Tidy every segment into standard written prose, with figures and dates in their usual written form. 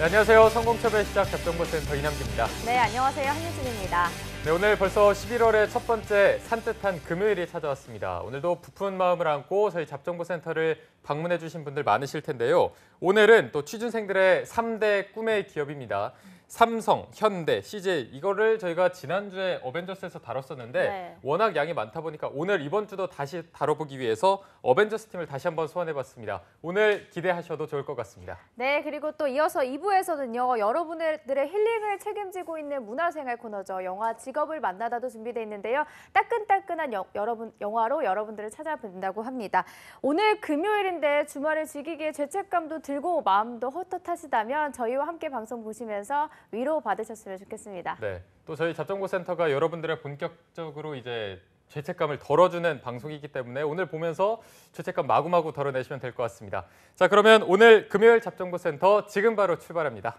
네, 안녕하세요. 성공첩의 시작 잡정보센터 이남기입니다. 네, 안녕하세요. 한유진입니다. 네, 오늘 벌써 11월의 첫 번째 산뜻한 금요일이 찾아왔습니다. 오늘도 부푼 마음을 안고 저희 잡정보센터를 방문해 주신 분들 많으실 텐데요. 오늘은 또 취준생들의 3대 꿈의 기업입니다. 삼성, 현대, CJ 이거를 저희가 지난주에 어벤져스에서 다뤘었는데 네. 워낙 양이 많다 보니까 오늘 이번 주도 다시 다뤄보기 위해서 어벤져스 팀을 다시 한번 소환해봤습니다. 오늘 기대하셔도 좋을 것 같습니다. 네, 그리고 또 이어서 2부에서는요. 여러분들의 힐링을 책임지고 있는 문화생활 코너죠. 영화 직업을 만나다도 준비되어 있는데요. 따끈따끈한 영화로 여러분들을 찾아뵙는다고 합니다. 오늘 금요일인데 주말을 즐기기에 죄책감도 들고 마음도 헛헛하시다면 저희와 함께 방송 보시면서 위로 받으셨으면 좋겠습니다. 네, 또 저희 잡정보센터가 여러분들의 본격적으로 이제 죄책감을 덜어주는 방송이기 때문에 오늘 보면서 죄책감 마구마구 덜어내시면 될 것 같습니다. 자, 그러면 오늘 금요일 잡정보센터 지금 바로 출발합니다.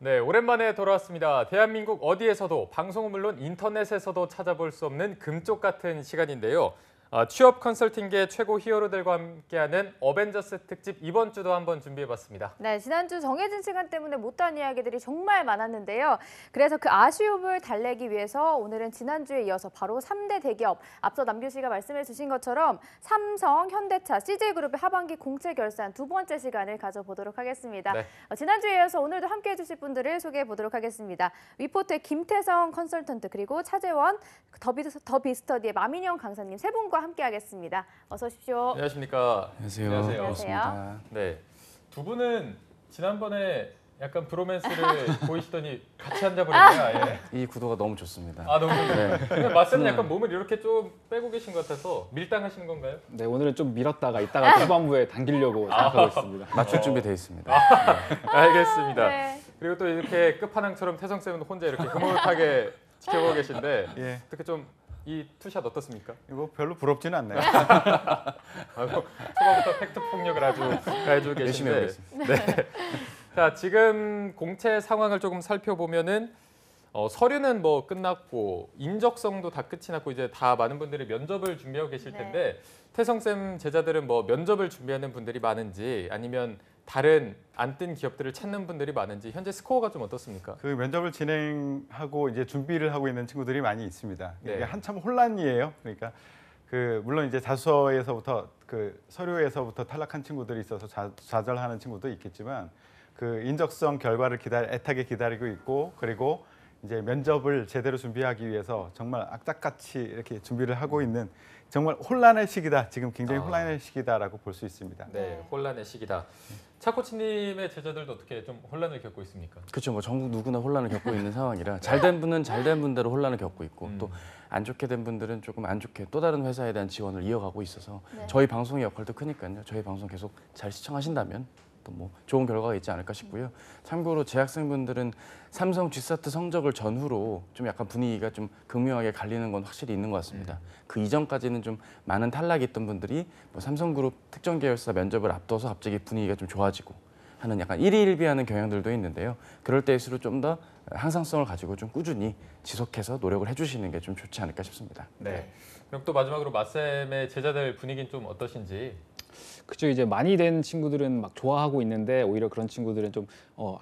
네, 오랜만에 돌아왔습니다. 대한민국 어디에서도 방송은 물론 인터넷에서도 찾아볼 수 없는 금쪽 같은 시간인데요. 취업 컨설팅계 최고 히어로들과 함께하는 어벤져스 특집 이번 주도 한번 준비해봤습니다. 네, 지난주 정해진 시간 때문에 못한 이야기들이 정말 많았는데요. 그래서 그 아쉬움을 달래기 위해서 오늘은 지난주에 이어서 바로 3대 대기업, 앞서 남규 씨가 말씀해 주신 것처럼 삼성, 현대차, CJ그룹의 하반기 공채 결산 두 번째 시간을 가져보도록 하겠습니다. 네. 지난주에 이어서 오늘도 함께해 주실 분들을 소개해 보도록 하겠습니다. 위포트의 김태성 컨설턴트 그리고 차재원, 더비스터디의 마민영 강사님 세 분과 함께하겠습니다. 어서 오십시오. 안녕하십니까. 안녕하세요. 안녕하세요. 반갑습니다. 네, 두 분은 지난번에 약간 브로맨스를 보이시더니 같이 앉아버리네요. 예. 이 구도가 너무 좋습니다. 아, 너무 네. 좋네요. 마쌤은 약간 몸을 이렇게 좀 빼고 계신 것 같아서 밀당하시는 건가요? 네, 오늘은 좀 밀었다가 이따가 후반부에 당기려고 생각하고 있습니다. 맞출 준비 돼 있습니다. 알겠습니다. 네. 그리고 또 이렇게 끝판왕처럼 태성쌤은 혼자 이렇게 흐뭇하게 지켜보고 계신데 예, 어떻게 좀 이 투샷 어떻습니까? 이거 별로 부럽지는 않네요. 아이고, 초반부터 팩트 폭력을 아주 가해주고 열심히 계신데. 해보겠습니다. 네. 자, 지금 공채 상황을 조금 살펴보면은 서류는 뭐 끝났고 인적성도 다 끝이 났고 이제 다 많은 분들이 면접을 준비하고 계실 텐데 태성쌤 제자들은 뭐 면접을 준비하는 분들이 많은지 아니면 다른 안 뜬 기업들을 찾는 분들이 많은지 현재 스코어가 좀 어떻습니까? 그 면접을 진행하고 이제 준비를 하고 있는 친구들이 많이 있습니다. 이게 네. 한참 혼란이에요. 그러니까 그 물론 이제 자소서에서부터 그 서류에서부터 탈락한 친구들이 있어서 좌절하는 친구도 있겠지만 그 인적성 결과를 애타게 기다리고 있고 그리고 이제 면접을 제대로 준비하기 위해서 정말 악착같이 이렇게 준비를 하고 있는 정말 혼란의 시기다. 지금 굉장히 혼란의 시기다라고 볼 수 있습니다. 네, 혼란의 시기다. 차 코치님의 제자들도 어떻게 좀 혼란을 겪고 있습니까? 그렇죠. 뭐 전국 누구나 혼란을 겪고 있는 상황이라 잘된 분은 잘된 분대로 혼란을 겪고 있고 또 안 좋게 된 분들은 조금 안 좋게 또 다른 회사에 대한 지원을 이어가고 있어서 저희 방송의 역할도 크니까요. 저희 방송 계속 잘 시청하신다면 또 뭐 좋은 결과가 있지 않을까 싶고요. 참고로 재학생분들은 삼성 G사트 성적을 전후로 좀 약간 분위기가 좀 극명하게 갈리는 건 확실히 있는 것 같습니다. 그 이전까지는 좀 많은 탈락이 있던 분들이 뭐 삼성그룹 특정 계열사 면접을 앞둬서 갑자기 분위기가 좀 좋아지고 하는 약간 일희일비하는 경향들도 있는데요. 그럴 때일수록 좀 더 항상성을 가지고 좀 꾸준히 지속해서 노력을 해주시는 게 좀 좋지 않을까 싶습니다. 네. 그럼 또 마지막으로 마쌤의 제자들 분위기는 좀 어떠신지? 그죠, 이제 많이 된 친구들은 막 좋아하고 있는데 오히려 그런 친구들은 좀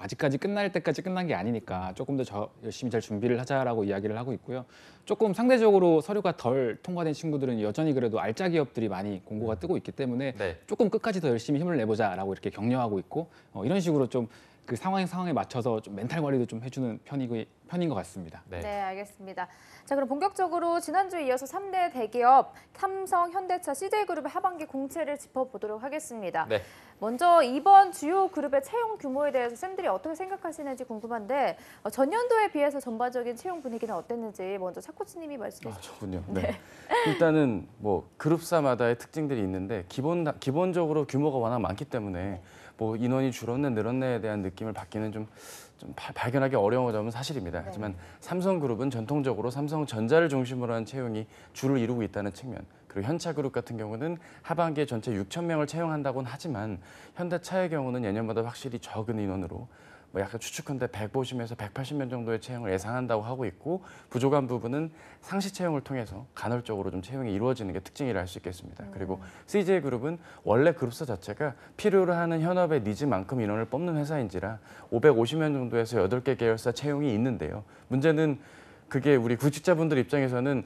아직까지 끝날 때까지 끝난 게 아니니까 조금 더 열심히 잘 준비를 하자라고 이야기를 하고 있고요. 조금 상대적으로 서류가 덜 통과된 친구들은 여전히 그래도 알짜 기업들이 많이 공고가 뜨고 있기 때문에 네. 조금 끝까지 더 열심히 힘을 내보자라고 이렇게 격려하고 있고 이런 식으로 좀 그 상황에 맞춰서 좀 멘탈 관리도 좀 해주는 편인 것 같습니다. 네. 네, 알겠습니다. 자, 그럼 본격적으로 지난주에 이어서 3대 대기업 삼성, 현대차, CJ그룹의 하반기 공채를 짚어보도록 하겠습니다. 네. 먼저 이번 주요 그룹의 채용 규모에 대해서 쌤들이 어떻게 생각하시는지 궁금한데 전년도에 비해서 전반적인 채용 분위기는 어땠는지 먼저 차 코치님이 말씀해 주시죠. 저군요. 네. 일단은 뭐 그룹사마다의 특징들이 있는데 기본적으로 규모가 워낙 많기 때문에 뭐 인원이 줄었네 늘었네에 대한 느낌을 받기는 좀 발견하기 어려운 점은 사실입니다. 하지만 삼성그룹은 전통적으로 삼성전자를 중심으로 한 채용이 주를 이루고 있다는 측면, 그리고 현차그룹 같은 경우는 하반기에 전체 6천 명을 채용한다고는 하지만 현대차의 경우는 예년보다 확실히 적은 인원으로 뭐 약간 추측컨대 150에서 180명 정도의 채용을 예상한다고 하고 있고 부족한 부분은 상시 채용을 통해서 간헐적으로 좀 채용이 이루어지는 게 특징이라 할 수 있겠습니다. 그리고 CJ그룹은 원래 그룹사 자체가 필요로 하는 현업의 니즈만큼 인원을 뽑는 회사인지라 550명 정도에서 8개 계열사 채용이 있는데요. 문제는 그게 우리 구직자분들 입장에서는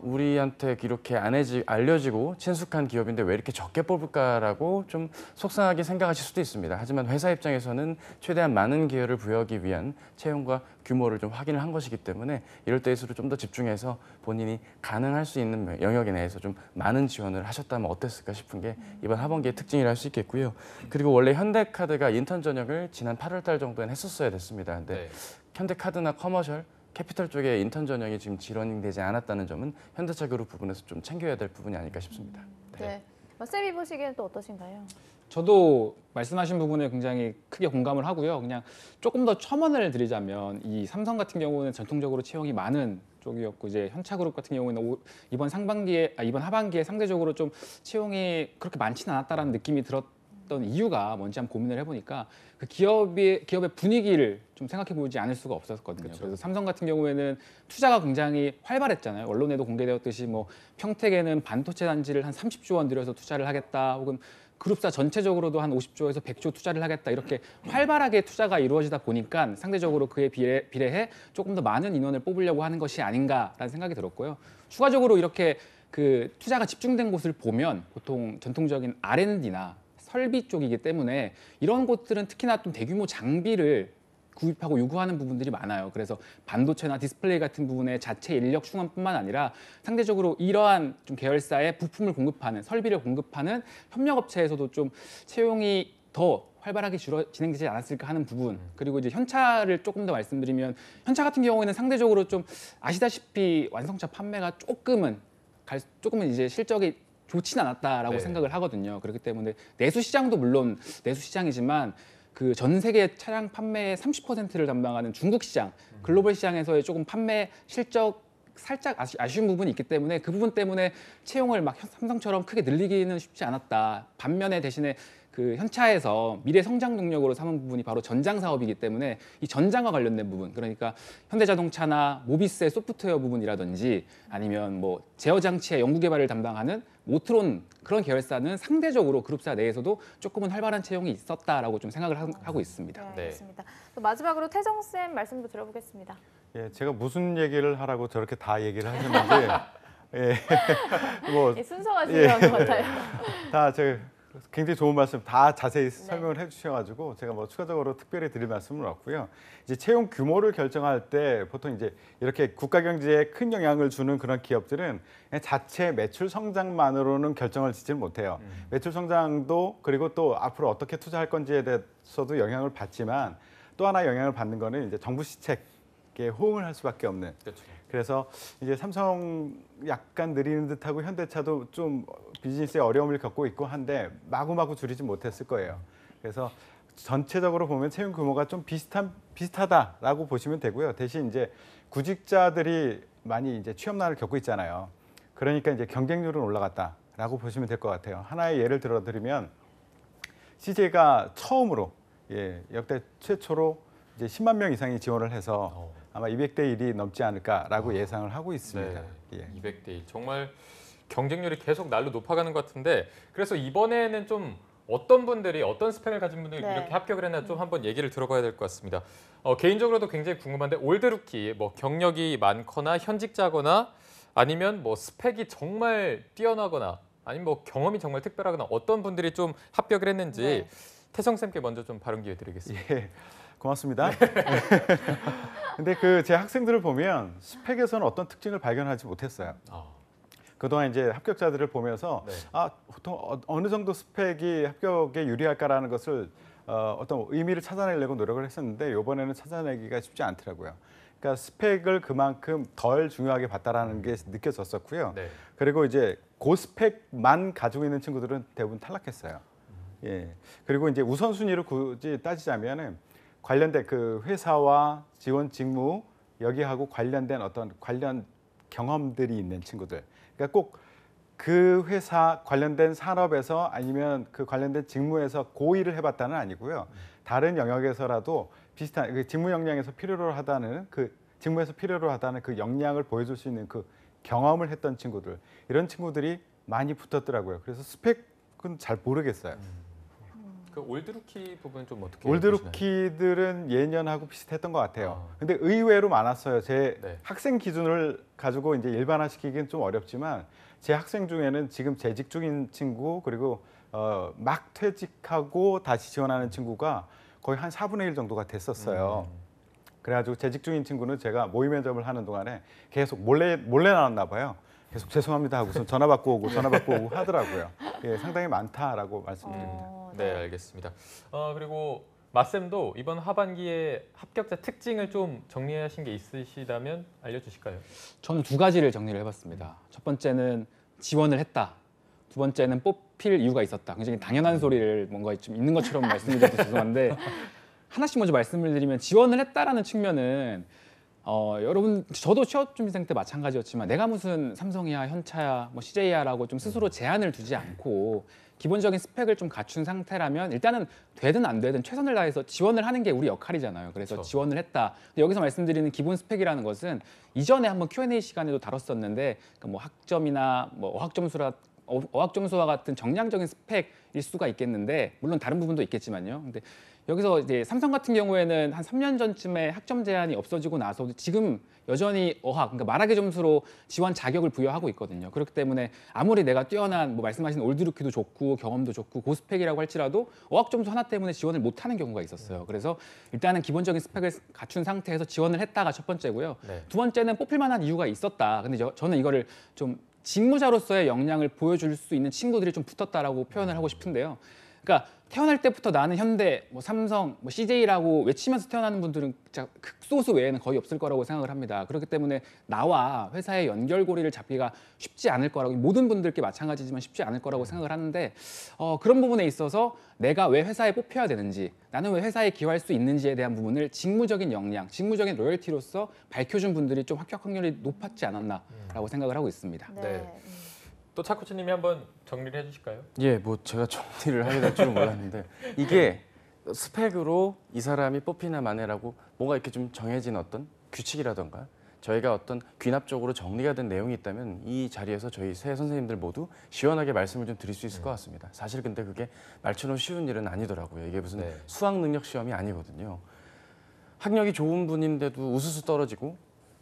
우리한테 이렇게 알려지고 친숙한 기업인데 왜 이렇게 적게 뽑을까라고 좀 속상하게 생각하실 수도 있습니다. 하지만 회사 입장에서는 최대한 많은 기회를 부여하기 위한 채용과 규모를 좀 확인을 한 것이기 때문에 이럴 때일수록 좀 더 집중해서 본인이 가능할 수 있는 영역에 대해서 좀 많은 지원을 하셨다면 어땠을까 싶은 게 이번 하반기의 특징이라 할 수 있겠고요. 그리고 원래 현대카드가 인턴 전형을 지난 8월 달 정도엔 했었어야 됐습니다. 근데 현대카드나 커머셜 캐피털 쪽에 인턴 전형이 지금 지원되지 않았다는 점은 현대차 그룹 부분에서 좀 챙겨야 될 부분이 아닐까 싶습니다. 네. 쌤이 보시기에는 또 어떠신가요? 저도 말씀하신 부분에 굉장히 크게 공감을 하고요. 그냥 조금 더 첨언을 드리자면 이 삼성 같은 경우는 전통적으로 채용이 많은 쪽이었고 이제 현차그룹 같은 경우는 이번 하반기에 상대적으로 좀 채용이 그렇게 많지는 않았다라는 느낌이 들었던 이유가 뭔지 한번 고민을 해보니까 그 기업의 분위기를 좀 생각해 보지 않을 수가 없었거든요. 그래서 삼성 같은 경우에는 투자가 굉장히 활발했잖아요. 언론에도 공개되었듯이 뭐 평택에는 반도체 단지를 한 30조 원 들여서 투자를 하겠다, 혹은 그룹사 전체적으로도 한 50조에서 100조 투자를 하겠다, 이렇게 활발하게 투자가 이루어지다 보니까 상대적으로 그에 비례해 조금 더 많은 인원을 뽑으려고 하는 것이 아닌가라는 생각이 들었고요. 추가적으로 이렇게 그 투자가 집중된 곳을 보면 보통 전통적인 R&D나 설비 쪽이기 때문에 이런 곳들은 특히나 좀 대규모 장비를 구입하고 요구하는 부분들이 많아요. 그래서 반도체나 디스플레이 같은 부분에 자체 인력 충원뿐만 아니라 상대적으로 이러한 좀 계열사의 부품을 공급하는, 설비를 공급하는 협력업체에서도 좀 채용이 더 활발하게 진행되지 않았을까 하는 부분. 그리고 이제 현차를 조금 더 말씀드리면 현차 같은 경우에는 상대적으로 좀 아시다시피 완성차 판매가 조금은 이제 실적이 좋진 않았다라고 생각을 하거든요. 그렇기 때문에 내수 시장도 물론 내수 시장이지만 그 전 세계 차량 판매의 30%를 담당하는 중국 시장, 글로벌 시장에서의 조금 판매 실적 살짝 아쉬운 부분이 있기 때문에 그 부분 때문에 채용을 막 삼성처럼 크게 늘리기는 쉽지 않았다. 반면에 대신에 그 현차에서 미래 성장 동력으로 삼은 부분이 바로 전장 사업이기 때문에 이 전장과 관련된 부분, 그러니까 현대자동차나 모비스의 소프트웨어 부분이라든지 아니면 뭐 제어 장치의 연구 개발을 담당하는 모트론, 그런 계열사는 상대적으로 그룹사 내에서도 조금은 활발한 채용이 있었다라고 좀 생각을 하고 있습니다. 네, 알겠습니다. 또 마지막으로 태정 쌤 말씀도 들어보겠습니다. 예, 제가 무슨 얘기를 하라고 저렇게 다 얘기를 하셨는지 뭐 순서가 중요한 것 같아요. 다 제가 굉장히 좋은 말씀 다 자세히 설명을 해주셔가지고 제가 뭐 추가적으로 특별히 드릴 말씀은 없고요. 이제 채용 규모를 결정할 때 보통 이제 이렇게 국가 경제에 큰 영향을 주는 그런 기업들은 그냥 자체 매출 성장만으로는 결정을 짓지를 못해요. 매출 성장도 그리고 또 앞으로 어떻게 투자할 건지에 대해서도 영향을 받지만 또 하나 영향을 받는 거는 이제 정부 시책에 호응을 할 수밖에 없는. 그렇죠. 그래서 이제 삼성 약간 느리는 듯하고 현대차도 좀 비즈니스에 어려움을 겪고 있고 한데 마구마구 줄이지 못했을 거예요. 그래서 전체적으로 보면 채용 규모가 좀 비슷하다라고 보시면 되고요. 대신 이제 구직자들이 많이 이제 취업난을 겪고 있잖아요. 그러니까 이제 경쟁률은 올라갔다라고 보시면 될 것 같아요. 하나의 예를 들어드리면 CJ가 처음으로 역대 최초로 이제 10만 명 이상이 지원을 해서 아마 200대 1이 넘지 않을까라고 예상을 하고 있습니다. 네, 200대 1. 정말 경쟁률이 계속 날로 높아가는 것 같은데 그래서 이번에는 좀 어떤 분들이 어떤 스펙을 가진 분들이 이렇게 합격을 했나 좀 한번 얘기를 들어봐야 될 것 같습니다. 개인적으로도 굉장히 궁금한데 올드루키, 뭐 경력이 많거나 현직자거나 아니면 뭐 스펙이 정말 뛰어나거나 아니면 뭐 경험이 정말 특별하거나 어떤 분들이 좀 합격을 했는지 태성 쌤께 먼저 좀 발언 기회 드리겠습니다. 예. 고맙습니다. 근데 그 제 학생들을 보면 스펙에서는 어떤 특징을 발견하지 못했어요. 그동안 이제 합격자들을 보면서 보통 어느 정도 스펙이 합격에 유리할까라는 것을 어떤 의미를 찾아내려고 노력을 했었는데 이번에는 찾아내기가 쉽지 않더라고요. 그러니까 스펙을 그만큼 덜 중요하게 봤다라는 게 느껴졌었고요. 그리고 이제 고스펙만 가지고 있는 친구들은 대부분 탈락했어요. 예. 그리고 이제 우선순위를 굳이 따지자면은 관련된 그 회사와 지원 직무 여기하고 관련된 어떤 관련 경험들이 있는 친구들. 그러니까 꼭 그 회사 관련된 산업에서 아니면 그 관련된 직무에서 고의를 해봤다는 아니고요. 다른 영역에서라도 비슷한 그 직무 역량에서 필요로 하다는 그 직무에서 필요로 하다는 그 역량을 보여줄 수 있는 그 경험을 했던 친구들, 이런 친구들이 많이 붙었더라고요. 그래서 스펙은 잘 모르겠어요. 그 올드루키 부분 좀 어떻게 보시나요? 올드루키들은 예년하고 비슷했던 것 같아요. 근데 의외로 많았어요. 제 네. 학생 기준을 가지고 이제 일반화시키기는 좀 어렵지만 제 학생 중에는 지금 재직 중인 친구, 그리고 막 퇴직하고 다시 지원하는 친구가 거의 한 4분의 1 정도가 됐었어요. 그래가지고 재직 중인 친구는 제가 모의 면접을 하는 동안에 계속 몰래 나왔나 봐요. 계속 죄송합니다 하고서 전화 받고 오고 하더라고요. 예, 상당히 많다라고 말씀드립니다. 네, 알겠습니다. 그리고 마쌤도 이번 하반기에 합격자 특징을 좀 정리하신 게 있으시다면 알려주실까요? 저는 두 가지를 정리를 해봤습니다. 첫 번째는 지원을 했다. 두 번째는 뽑힐 이유가 있었다. 굉장히 당연한 소리를 뭔가 좀 있는 것처럼 말씀드려서 죄송한데 하나씩 먼저 말씀을 드리면 지원을 했다라는 측면은 여러분 저도 취업준비생 때 마찬가지였지만 내가 무슨 삼성이야, 현차야, 뭐 CJ야라고 좀 스스로 제한을 두지 않고 기본적인 스펙을 좀 갖춘 상태라면 일단은 되든 안 되든 최선을 다해서 지원을 하는 게 우리 역할이잖아요. 그래서 그렇죠. 지원을 했다. 근데 여기서 말씀드리는 기본 스펙이라는 것은 이전에 한번 Q&A 시간에도 다뤘었는데 그러니까 뭐 학점이나 뭐 어학점수와 같은 정량적인 스펙일 수가 있겠는데 물론 다른 부분도 있겠지만요. 근데 여기서 이제 삼성 같은 경우에는 한 3년 전쯤에 학점 제한이 없어지고 나서도 지금 여전히 그러니까 말하기 점수로 지원 자격을 부여하고 있거든요. 그렇기 때문에 아무리 내가 뛰어난 뭐 말씀하신 올드루키도 좋고 경험도 좋고 고스펙이라고 할지라도 어학 점수 하나 때문에 지원을 못하는 경우가 있었어요. 그래서 일단은 기본적인 스펙을 갖춘 상태에서 지원을 했다가 첫 번째고요. 네. 두 번째는 뽑힐 만한 이유가 있었다. 근데 저는 이거를 좀 직무자로서의 역량을 보여줄 수 있는 친구들이 좀 붙었다라고 표현을 하고 싶은데요. 그러니까 태어날 때부터 나는 현대, 뭐 삼성, 뭐 CJ라고 외치면서 태어나는 분들은 진짜 극소수 외에는 거의 없을 거라고 생각을 합니다. 그렇기 때문에 나와 회사의 연결고리를 잡기가 쉽지 않을 거라고, 모든 분들께 마찬가지지만 쉽지 않을 거라고 생각을 하는데 그런 부분에 있어서 내가 왜 회사에 뽑혀야 되는지, 나는 왜 회사에 기여할 수 있는지에 대한 부분을 직무적인 역량, 직무적인 로열티로서 밝혀준 분들이 좀 합격 확률이 높았지 않았나라고 생각을 하고 있습니다. 네. 또 차코치님이 한번 정리를 해주실까요? 예, 뭐 제가 정리를 하게 될 줄은 몰랐는데 이게 스펙으로 이 사람이 뽑히나 마네라고 뭔가 이렇게 좀 정해진 어떤 규칙이라던가 저희가 어떤 귀납적으로 정리가 된 내용이 있다면 이 자리에서 저희 세 선생님들 모두 시원하게 말씀을 좀 드릴 수 있을 것 같습니다. 사실 근데 그게 말처럼 쉬운 일은 아니더라고요. 이게 무슨 수학 능력 시험이 아니거든요. 학력이 좋은 분인데도 우수수 떨어지고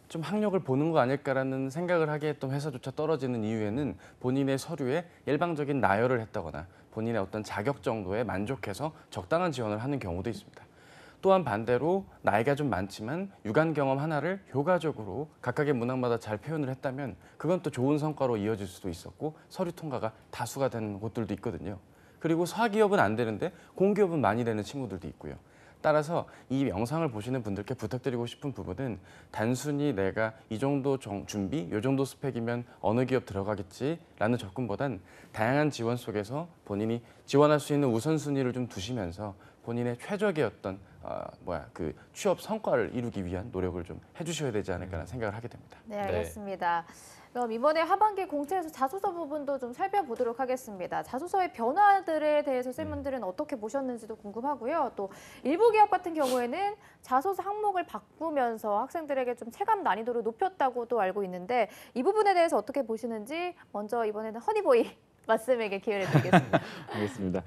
좀 학력을 보는 거 아닐까라는 생각을 하게 했던 회사조차 떨어지는 이유에는 본인의 서류에 일방적인 나열을 했다거나 본인의 어떤 자격 정도에 만족해서 적당한 지원을 하는 경우도 있습니다. 또한 반대로 나이가 좀 많지만 유관 경험 하나를 효과적으로 각각의 문항마다 잘 표현을 했다면 그건 또 좋은 성과로 이어질 수도 있었고 서류 통과가 다수가 되는 곳들도 있거든요. 그리고 사기업은 안 되는데 공기업은 많이 되는 친구들도 있고요. 따라서 이 영상을 보시는 분들께 부탁드리고 싶은 부분은 단순히 내가 이 정도 준비, 이 정도 스펙이면 어느 기업 들어가겠지라는 접근보단 다양한 지원 속에서 본인이 지원할 수 있는 우선순위를 좀 두시면서 본인의 최적의 어떤 그 취업 성과를 이루기 위한 노력을 좀 해주셔야 되지 않을까라는 생각을 하게 됩니다. 네, 알겠습니다. 그럼 이번에 하반기 공채에서 자소서 부분도 좀 살펴보도록 하겠습니다. 자소서의 변화들에 대해서 쌤분들은 어떻게 보셨는지도 궁금하고요. 또 일부 기업 같은 경우에는 자소서 항목을 바꾸면서 학생들에게 좀 체감 난이도를 높였다고도 알고 있는데 이 부분에 대해서 어떻게 보시는지 먼저 이번에는 허니보이 말씀에게 기회를 드리겠습니다. 알겠습니다.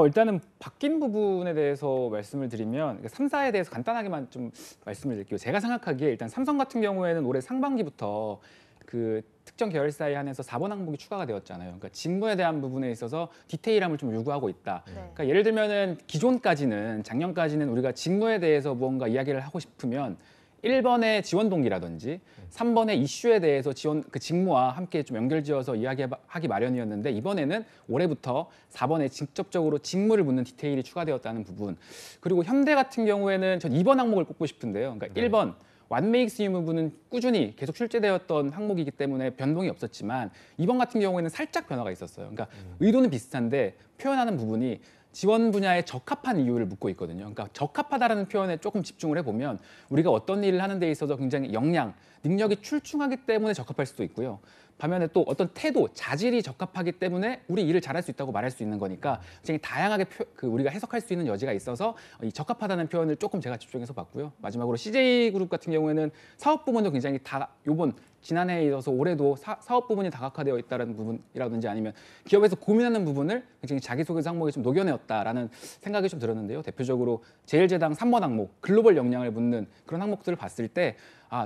일단은 바뀐 부분에 대해서 말씀을 드리면 3사에 대해서 간단하게만 좀 말씀을 드릴게요. 제가 생각하기에 일단 삼성 같은 경우에는 올해 상반기부터 그 특정 계열사에 한해서 4번 항목이 추가가 되었잖아요. 그러니까 직무에 대한 부분에 있어서 디테일함을 좀 요구하고 있다. 그러니까 예를 들면은 기존까지는 작년까지는 우리가 직무에 대해서 무언가 이야기를 하고 싶으면 1번의 지원 동기라든지 3번의 이슈에 대해서 그 직무와 함께 좀 연결지어서 이야기하기 마련이었는데 이번에는 올해부터 4번에 직접적으로 직무를 묻는 디테일이 추가되었다는 부분. 그리고 현대 같은 경우에는 전 2번 항목을 꼽고 싶은데요. 그러니까 1번 What makes you move는 꾸준히 계속 출제되었던 항목이기 때문에 변동이 없었지만 2번 같은 경우에는 살짝 변화가 있었어요. 그러니까 의도는 비슷한데 표현하는 부분이 지원 분야에 적합한 이유를 묻고 있거든요. 그러니까 적합하다라는 표현에 조금 집중을 해보면 우리가 어떤 일을 하는 데 있어서 굉장히 역량, 능력이 출중하기 때문에 적합할 수도 있고요. 반면에 또 어떤 태도, 자질이 적합하기 때문에 우리 일을 잘할 수 있다고 말할 수 있는 거니까 굉장히 다양하게 우리가 해석할 수 있는 여지가 있어서 이 적합하다는 표현을 조금 제가 집중해서 봤고요. 마지막으로 CJ그룹 같은 경우에는 사업 부문도 굉장히 요번 지난해에 이어서 올해도 사업 부분이 다각화되어 있다는 부분이라든지 아니면 기업에서 고민하는 부분을 굉장히 자기소개서 항목에 좀 녹여내었다라는 생각이 좀 들었는데요. 대표적으로 제일제당 3번 항목, 글로벌 역량을 묻는 그런 항목들을 봤을 때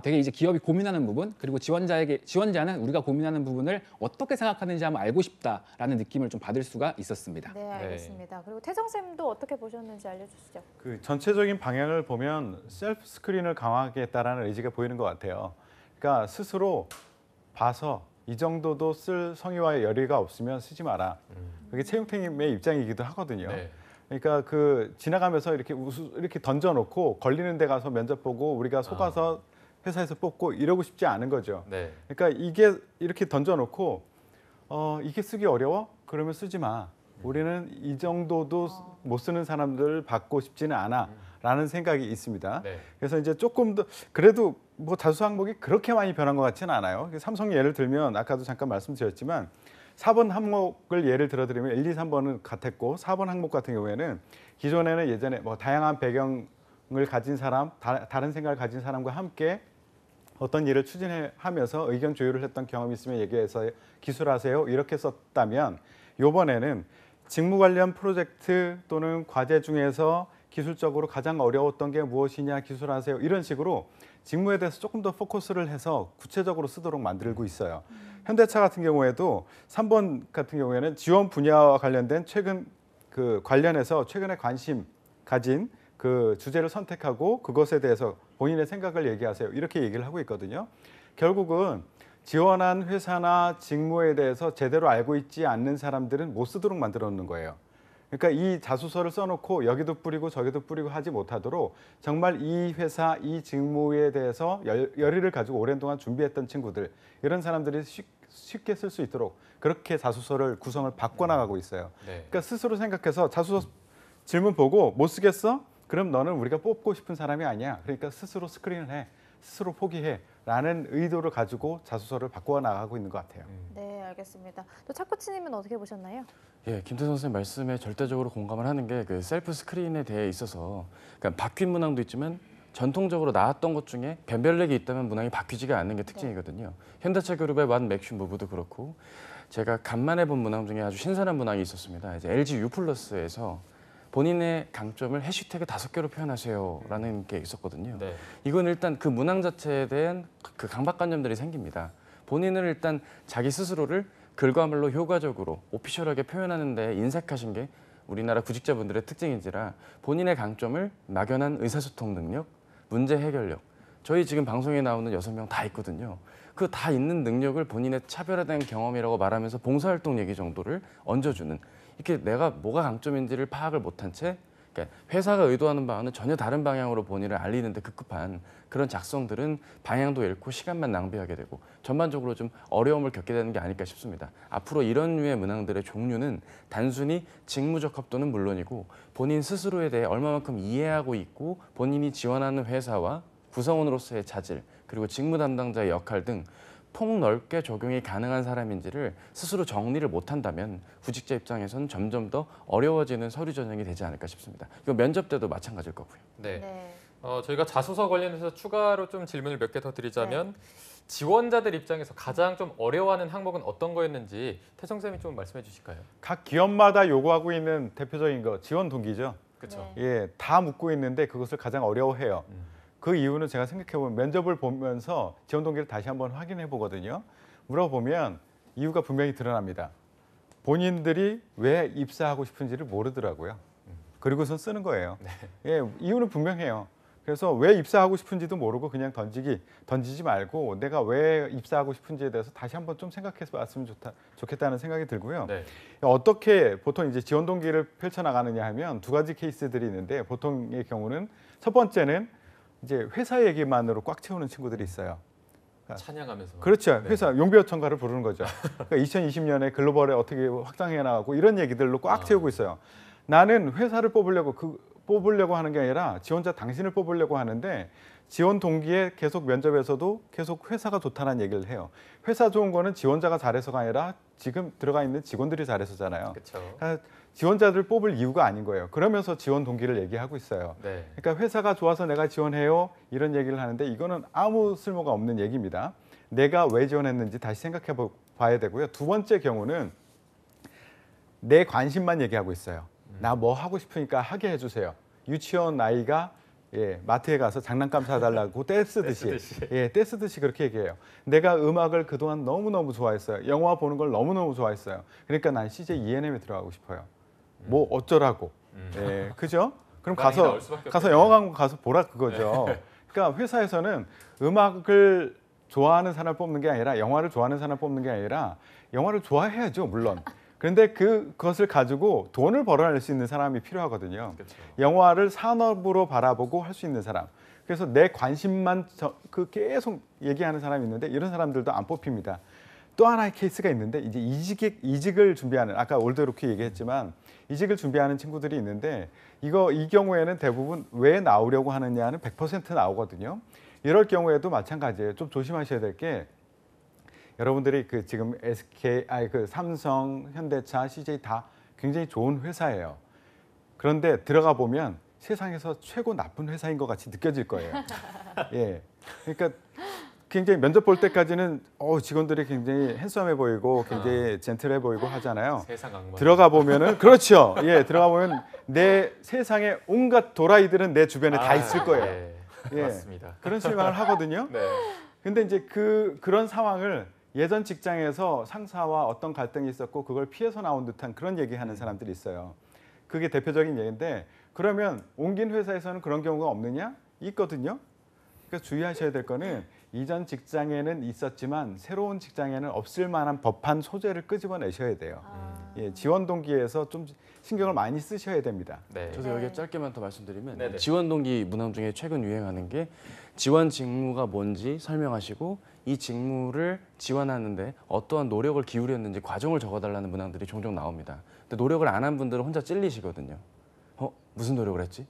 되게 이제 기업이 고민하는 부분, 그리고 지원자는 우리가 고민하는 부분을 어떻게 생각하는지 한번 알고 싶다라는 느낌을 좀 받을 수가 있었습니다. 네, 알겠습니다. 그리고 태성 쌤도 어떻게 보셨는지 알려주시죠. 그 전체적인 방향을 보면 셀프 스크린을 강화하겠다라는 의지가 보이는 것 같아요. 그러니까 스스로 봐서 이 정도도 쓸 성의와 열의가 없으면 쓰지 마라. 그게 채용팀의 입장이기도 하거든요. 네. 그러니까 그 지나가면서 이렇게 던져놓고 걸리는 데 가서 면접 보고 우리가 속아서 회사에서 뽑고 이러고 싶지 않은 거죠. 네. 그러니까 이게 이렇게 던져놓고 이게 쓰기 어려워? 그러면 쓰지 마. 우리는 이 정도도 못 쓰는 사람들을 받고 싶지는 않아라는 생각이 있습니다. 네. 그래서 이제 조금 더 그래도 뭐 자소서 항목이 그렇게 많이 변한 것 같지는 않아요. 삼성 예를 들면 아까도 잠깐 말씀드렸지만 4번 항목을 예를 들어드리면 1, 2, 3번은 같았고 4번 항목 같은 경우에는 기존에는 예전에 뭐 다양한 배경을 가진 사람, 다른 생각을 가진 사람과 함께 어떤 일을 추진하면서 의견 조율을 했던 경험이 있으면 얘기해서 기술하세요 이렇게 썼다면 이번에는 직무 관련 프로젝트 또는 과제 중에서 기술적으로 가장 어려웠던 게 무엇이냐 기술하세요 이런 식으로 직무에 대해서 조금 더 포커스를 해서 구체적으로 쓰도록 만들고 있어요. 현대차 같은 경우에도 3번 같은 경우에는 지원 분야와 관련된 관련해서 최근에 관심 가진 그 주제를 선택하고 그것에 대해서 본인의 생각을 얘기하세요. 이렇게 얘기를 하고 있거든요. 결국은 지원한 회사나 직무에 대해서 제대로 알고 있지 않는 사람들은 못 쓰도록 만들어 놓는 거예요. 그러니까 이 자소서를 써놓고 여기도 뿌리고 저기도 뿌리고 하지 못하도록 정말 이 회사, 이 직무에 대해서 열의를 가지고 오랜 동안 준비했던 친구들 이런 사람들이 쉽게 쓸 수 있도록 그렇게 자소서를 구성을 바꿔나가고 있어요. 네. 그러니까 스스로 생각해서 자소서 질문 보고 못 쓰겠어? 그럼 너는 우리가 뽑고 싶은 사람이 아니야. 그러니까 스스로 스크린을 해. 스스로 포기해. 라는 의도를 가지고 자소서를 바꿔나가고 있는 것 같아요. 네, 알겠습니다. 또 차코치님은 어떻게 보셨나요? 예, 김태선 선생님 말씀에 절대적으로 공감을 하는 게 그 셀프 스크린에 대해 있어서 그러니까 바뀐 문항도 있지만 전통적으로 나왔던 것 중에 변별력이 있다면 문항이 바뀌지가 않는 게 특징이거든요. 현대차 그룹의 완 맥슈 무브도 그렇고 제가 간만에 본 문항 중에 아주 신선한 문항이 있었습니다. 이제 LG U+에서 본인의 강점을 해시태그 5개로 표현하세요라는 게 있었거든요. 네. 이건 일단 그 문항 자체에 대한 그 강박관념들이 생깁니다. 본인을 일단 자기 스스로를 글과말로 효과적으로 오피셜하게 표현하는 데 인색하신 게 우리나라 구직자분들의 특징인지라 본인의 강점을 막연한 의사소통 능력, 문제 해결력, 저희 지금 방송에 나오는 6명 다 있거든요. 그 다 있는 능력을 본인의 차별화된 경험이라고 말하면서 봉사활동 얘기 정도를 얹어주는 이렇게 내가 뭐가 강점인지를 파악을 못한 채 그러니까 회사가 의도하는 바와는 전혀 다른 방향으로 본인을 알리는데 급급한 그런 작성들은 방향도 잃고 시간만 낭비하게 되고 전반적으로 좀 어려움을 겪게 되는 게 아닐까 싶습니다. 앞으로 이런 류의 문항들의 종류는 단순히 직무적합도는 물론이고 본인 스스로에 대해 얼마만큼 이해하고 있고 본인이 지원하는 회사와 구성원으로서의 자질 그리고 직무 담당자의 역할 등 폭넓게 적용이 가능한 사람인지를 스스로 정리를 못한다면 구직자 입장에서는 점점 더 어려워지는 서류 전형이 되지 않을까 싶습니다. 이거 면접 때도 마찬가지일 거고요. 네. 네. 저희가 자소서 관련해서 추가로 좀 질문을 몇 개 더 드리자면 지원자들 입장에서 가장 좀 어려워하는 항목은 어떤 거였는지 태성 쌤이 좀 말씀해 주실까요? 각 기업마다 요구하고 있는 대표적인 거 지원 동기죠. 그렇죠. 네. 예, 다 묻고 있는데 그것을 가장 어려워해요. 그 이유는 제가 생각해보면 면접을 보면서 지원 동기를 다시 한번 확인해 보거든요. 물어보면 이유가 분명히 드러납니다. 본인들이 왜 입사하고 싶은지를 모르더라고요. 그리고선 쓰는 거예요. 예, 이유는 분명해요. 그래서 왜 입사하고 싶은지도 모르고 그냥 던지지 말고 내가 왜 입사하고 싶은지에 대해서 다시 한번 좀 생각해서 봤으면 좋겠다는 생각이 들고요. 네. 어떻게 보통 이제 지원 동기를 펼쳐나가느냐 하면 두 가지 케이스들이 있는데 보통의 경우는 첫 번째는 이제 회사 얘기만으로 꽉 채우는 친구들이 있어요. 찬양하면서. 그렇죠. 회사 용비어천가를 부르는 거죠. 그러니까 2020년에 글로벌에 어떻게 확장해 나가고 이런 얘기들로 꽉 채우고 있어요. 나는 회사를 뽑으려고 하는 게 아니라 지원자 당신을 뽑으려고 하는데 지원 동기에 계속 면접에서도 계속 회사가 좋다는 얘기를 해요. 회사 좋은 거는 지원자가 잘해서가 아니라 지금 들어가 있는 직원들이 잘해서잖아요. 그렇죠. 그러니까 지원자들을 뽑을 이유가 아닌 거예요. 그러면서 지원 동기를 얘기하고 있어요. 네. 그러니까 회사가 좋아서 내가 지원해요 이런 얘기를 하는데 이거는 아무 쓸모가 없는 얘기입니다. 내가 왜 지원했는지 다시 생각해 봐야 되고요. 두 번째 경우는 내 관심만 얘기하고 있어요. 나 뭐 하고 싶으니까 하게 해주세요. 유치원 아이가 마트에 가서 장난감 사달라고 떼쓰듯이 그렇게 얘기해요. 내가 음악을 그동안 너무너무 좋아했어요. 영화 보는 걸 너무너무 좋아했어요. 그러니까 난 CJ ENM에 들어가고 싶어요. 뭐 어쩌라고. 그죠? 그럼 가서 영화관 가서 보라 그거죠. 그러니까 회사에서는 음악을 좋아하는 사람을 뽑는 게 아니라 영화를 좋아하는 사람을 뽑는 게 아니라 영화를 좋아해야죠, 물론. 그런데 그것을 가지고 돈을 벌어낼 수 있는 사람이 필요하거든요. 그렇죠. 영화를 산업으로 바라보고 할 수 있는 사람. 그래서 내 관심만 계속 얘기하는 사람이 있는데 이런 사람들도 안 뽑힙니다. 또 하나의 케이스가 있는데 이제 이직을 준비하는 아까 올드루키 얘기했지만 이직을 준비하는 친구들이 있는데 이 경우에는 대부분 왜 나오려고 하느냐는 100% 나오거든요. 이럴 경우에도 마찬가지예요. 좀 조심하셔야 될 게 여러분들이 지금 삼성, 현대차, CJ 다 굉장히 좋은 회사예요. 그런데 들어가 보면 세상에서 최고 나쁜 회사인 것 같이 느껴질 거예요. 그러니까 굉장히 면접 볼 때까지는 직원들이 굉장히 핸섬해 보이고 굉장히 젠틀해 보이고 하잖아요. 세상 악마. 들어가 보면은 그렇죠. 들어가 보면 내 세상에 온갖 도라이들은 내 주변에 다 있을 거예요. 맞습니다. 그런 실망을 하거든요. 네. 근데 이제 그런 상황을 예전 직장에서 상사와 어떤 갈등이 있었고 그걸 피해서 나온 듯한 그런 얘기하는 사람들이 있어요. 그게 대표적인 예인데 그러면 옮긴 회사에서는 그런 경우가 없느냐? 있거든요. 그러니까 주의하셔야 될 거는 이전 직장에는 있었지만 새로운 직장에는 없을 만한 법한 소재를 끄집어내셔야 돼요. 지원 동기에서 좀 신경을 많이 쓰셔야 됩니다. 네. 저도 여기에 짧게만 더 말씀드리면 네네. 지원 동기 문항 중에 최근 유행하는 게 지원 직무가 뭔지 설명하시고 이 직무를 지원하는데 어떠한 노력을 기울였는지 과정을 적어달라는 문항들이 종종 나옵니다. 근데 노력을 안 한 분들은 혼자 찔리시거든요. 무슨 노력을 했지?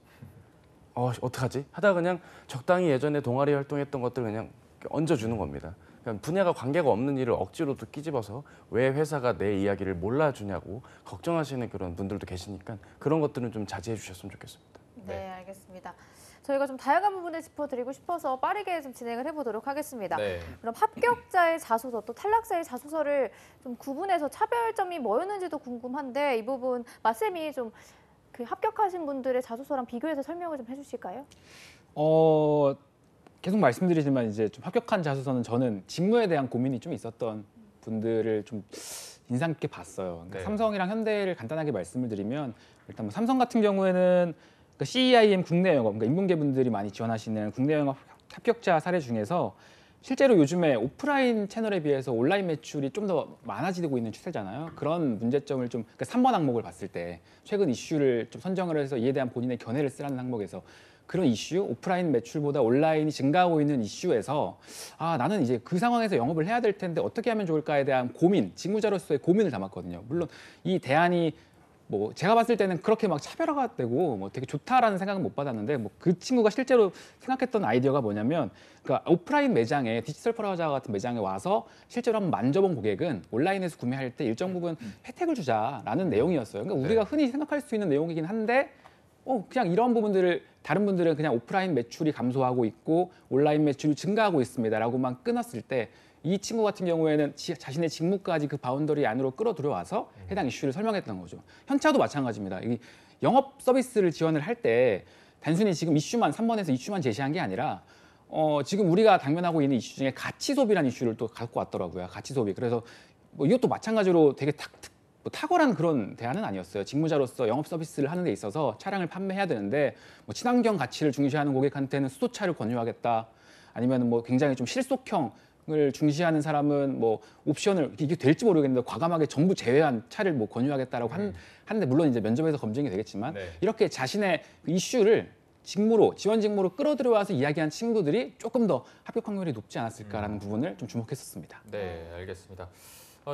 어떡하지? 하다 그냥 적당히 예전에 동아리 활동했던 것들 그냥 얹어주는 겁니다. 그러니까 분야가 관계가 없는 일을 억지로 또 끼집어서 왜 회사가 내 이야기를 몰라주냐고 걱정하시는 그런 분들도 계시니까 그런 것들은 좀 자제해 주셨으면 좋겠습니다. 네, 알겠습니다. 저희가 좀 다양한 부분을 짚어드리고 싶어서 빠르게 좀 진행을 해보도록 하겠습니다. 네. 그럼 합격자의 자소서 또 탈락자의 자소서를 좀 구분해서 차별점이 뭐였는지도 궁금한데 이 부분 마쌤이 좀 그 합격하신 분들의 자소서랑 비교해서 설명을 좀 해주실까요? 계속 말씀드리지만 이제 좀 합격한 자소서는 저는 직무에 대한 고민이 좀 있었던 분들을 좀 인상 깊게 봤어요. 그러니까 네. 삼성이랑 현대를 간단하게 말씀을 드리면 일단 뭐 삼성 같은 경우에는 그러니까 CEIM 국내 영업, 그러니까 인문계 분들이 많이 지원하시는 국내 영업 합격자 사례 중에서 실제로 요즘에 오프라인 채널에 비해서 온라인 매출이 좀 더 많아지고 있는 추세잖아요. 그런 문제점을 좀 그러니까 3번 항목을 봤을 때 최근 이슈를 좀 선정을 해서 이에 대한 본인의 견해를 쓰라는 항목에서 그런 이슈, 오프라인 매출보다 온라인이 증가하고 있는 이슈에서 나는 이제 그 상황에서 영업을 해야 될 텐데 어떻게 하면 좋을까에 대한 고민, 직무자로서의 고민을 담았거든요. 물론 이 대안이 뭐 제가 봤을 때는 그렇게 막 차별화가 되고 뭐 되게 좋다라는 생각은 못 받았는데 뭐 그 친구가 실제로 생각했던 아이디어가 뭐냐면 그러니까 오프라인 매장에 디지털 프라자 같은 매장에 와서 실제로 한번 만져본 고객은 온라인에서 구매할 때 일정 부분 혜택을 주자라는 내용이었어요. 그러니까 우리가 흔히 생각할 수 있는 내용이긴 한데 그냥 이런 부분들을 다른 분들은 그냥 오프라인 매출이 감소하고 있고 온라인 매출이 증가하고 있습니다라고만 끊었을 때 이 친구 같은 경우에는 자신의 직무까지 그 바운더리 안으로 끌어들여와서 해당 이슈를 설명했던 거죠. 현차도 마찬가지입니다. 이 영업 서비스를 지원을 할 때 단순히 지금 이슈만 3번에서 이슈만 제시한 게 아니라 지금 우리가 당면하고 있는 이슈 중에 가치 소비라는 이슈를 또 갖고 왔더라고요. 가치 소비. 그래서 뭐 이것도 마찬가지로 되게 탁월한 그런 대안은 아니었어요. 직무자로서 영업 서비스를 하는 데 있어서 차량을 판매해야 되는데 뭐 친환경 가치를 중시하는 고객한테는 수소차를 권유하겠다. 아니면 뭐 굉장히 좀 실속형을 중시하는 사람은 뭐 옵션을 이게 될지 모르겠는데 과감하게 전부 제외한 차를 뭐 권유하겠다라고 하는데 물론 이제 면접에서 검증이 되겠지만 이렇게 자신의 그 이슈를 지원 직무로 끌어들여와서 이야기한 친구들이 조금 더 합격 확률이 높지 않았을까라는 부분을 좀 주목했었습니다. 네, 알겠습니다.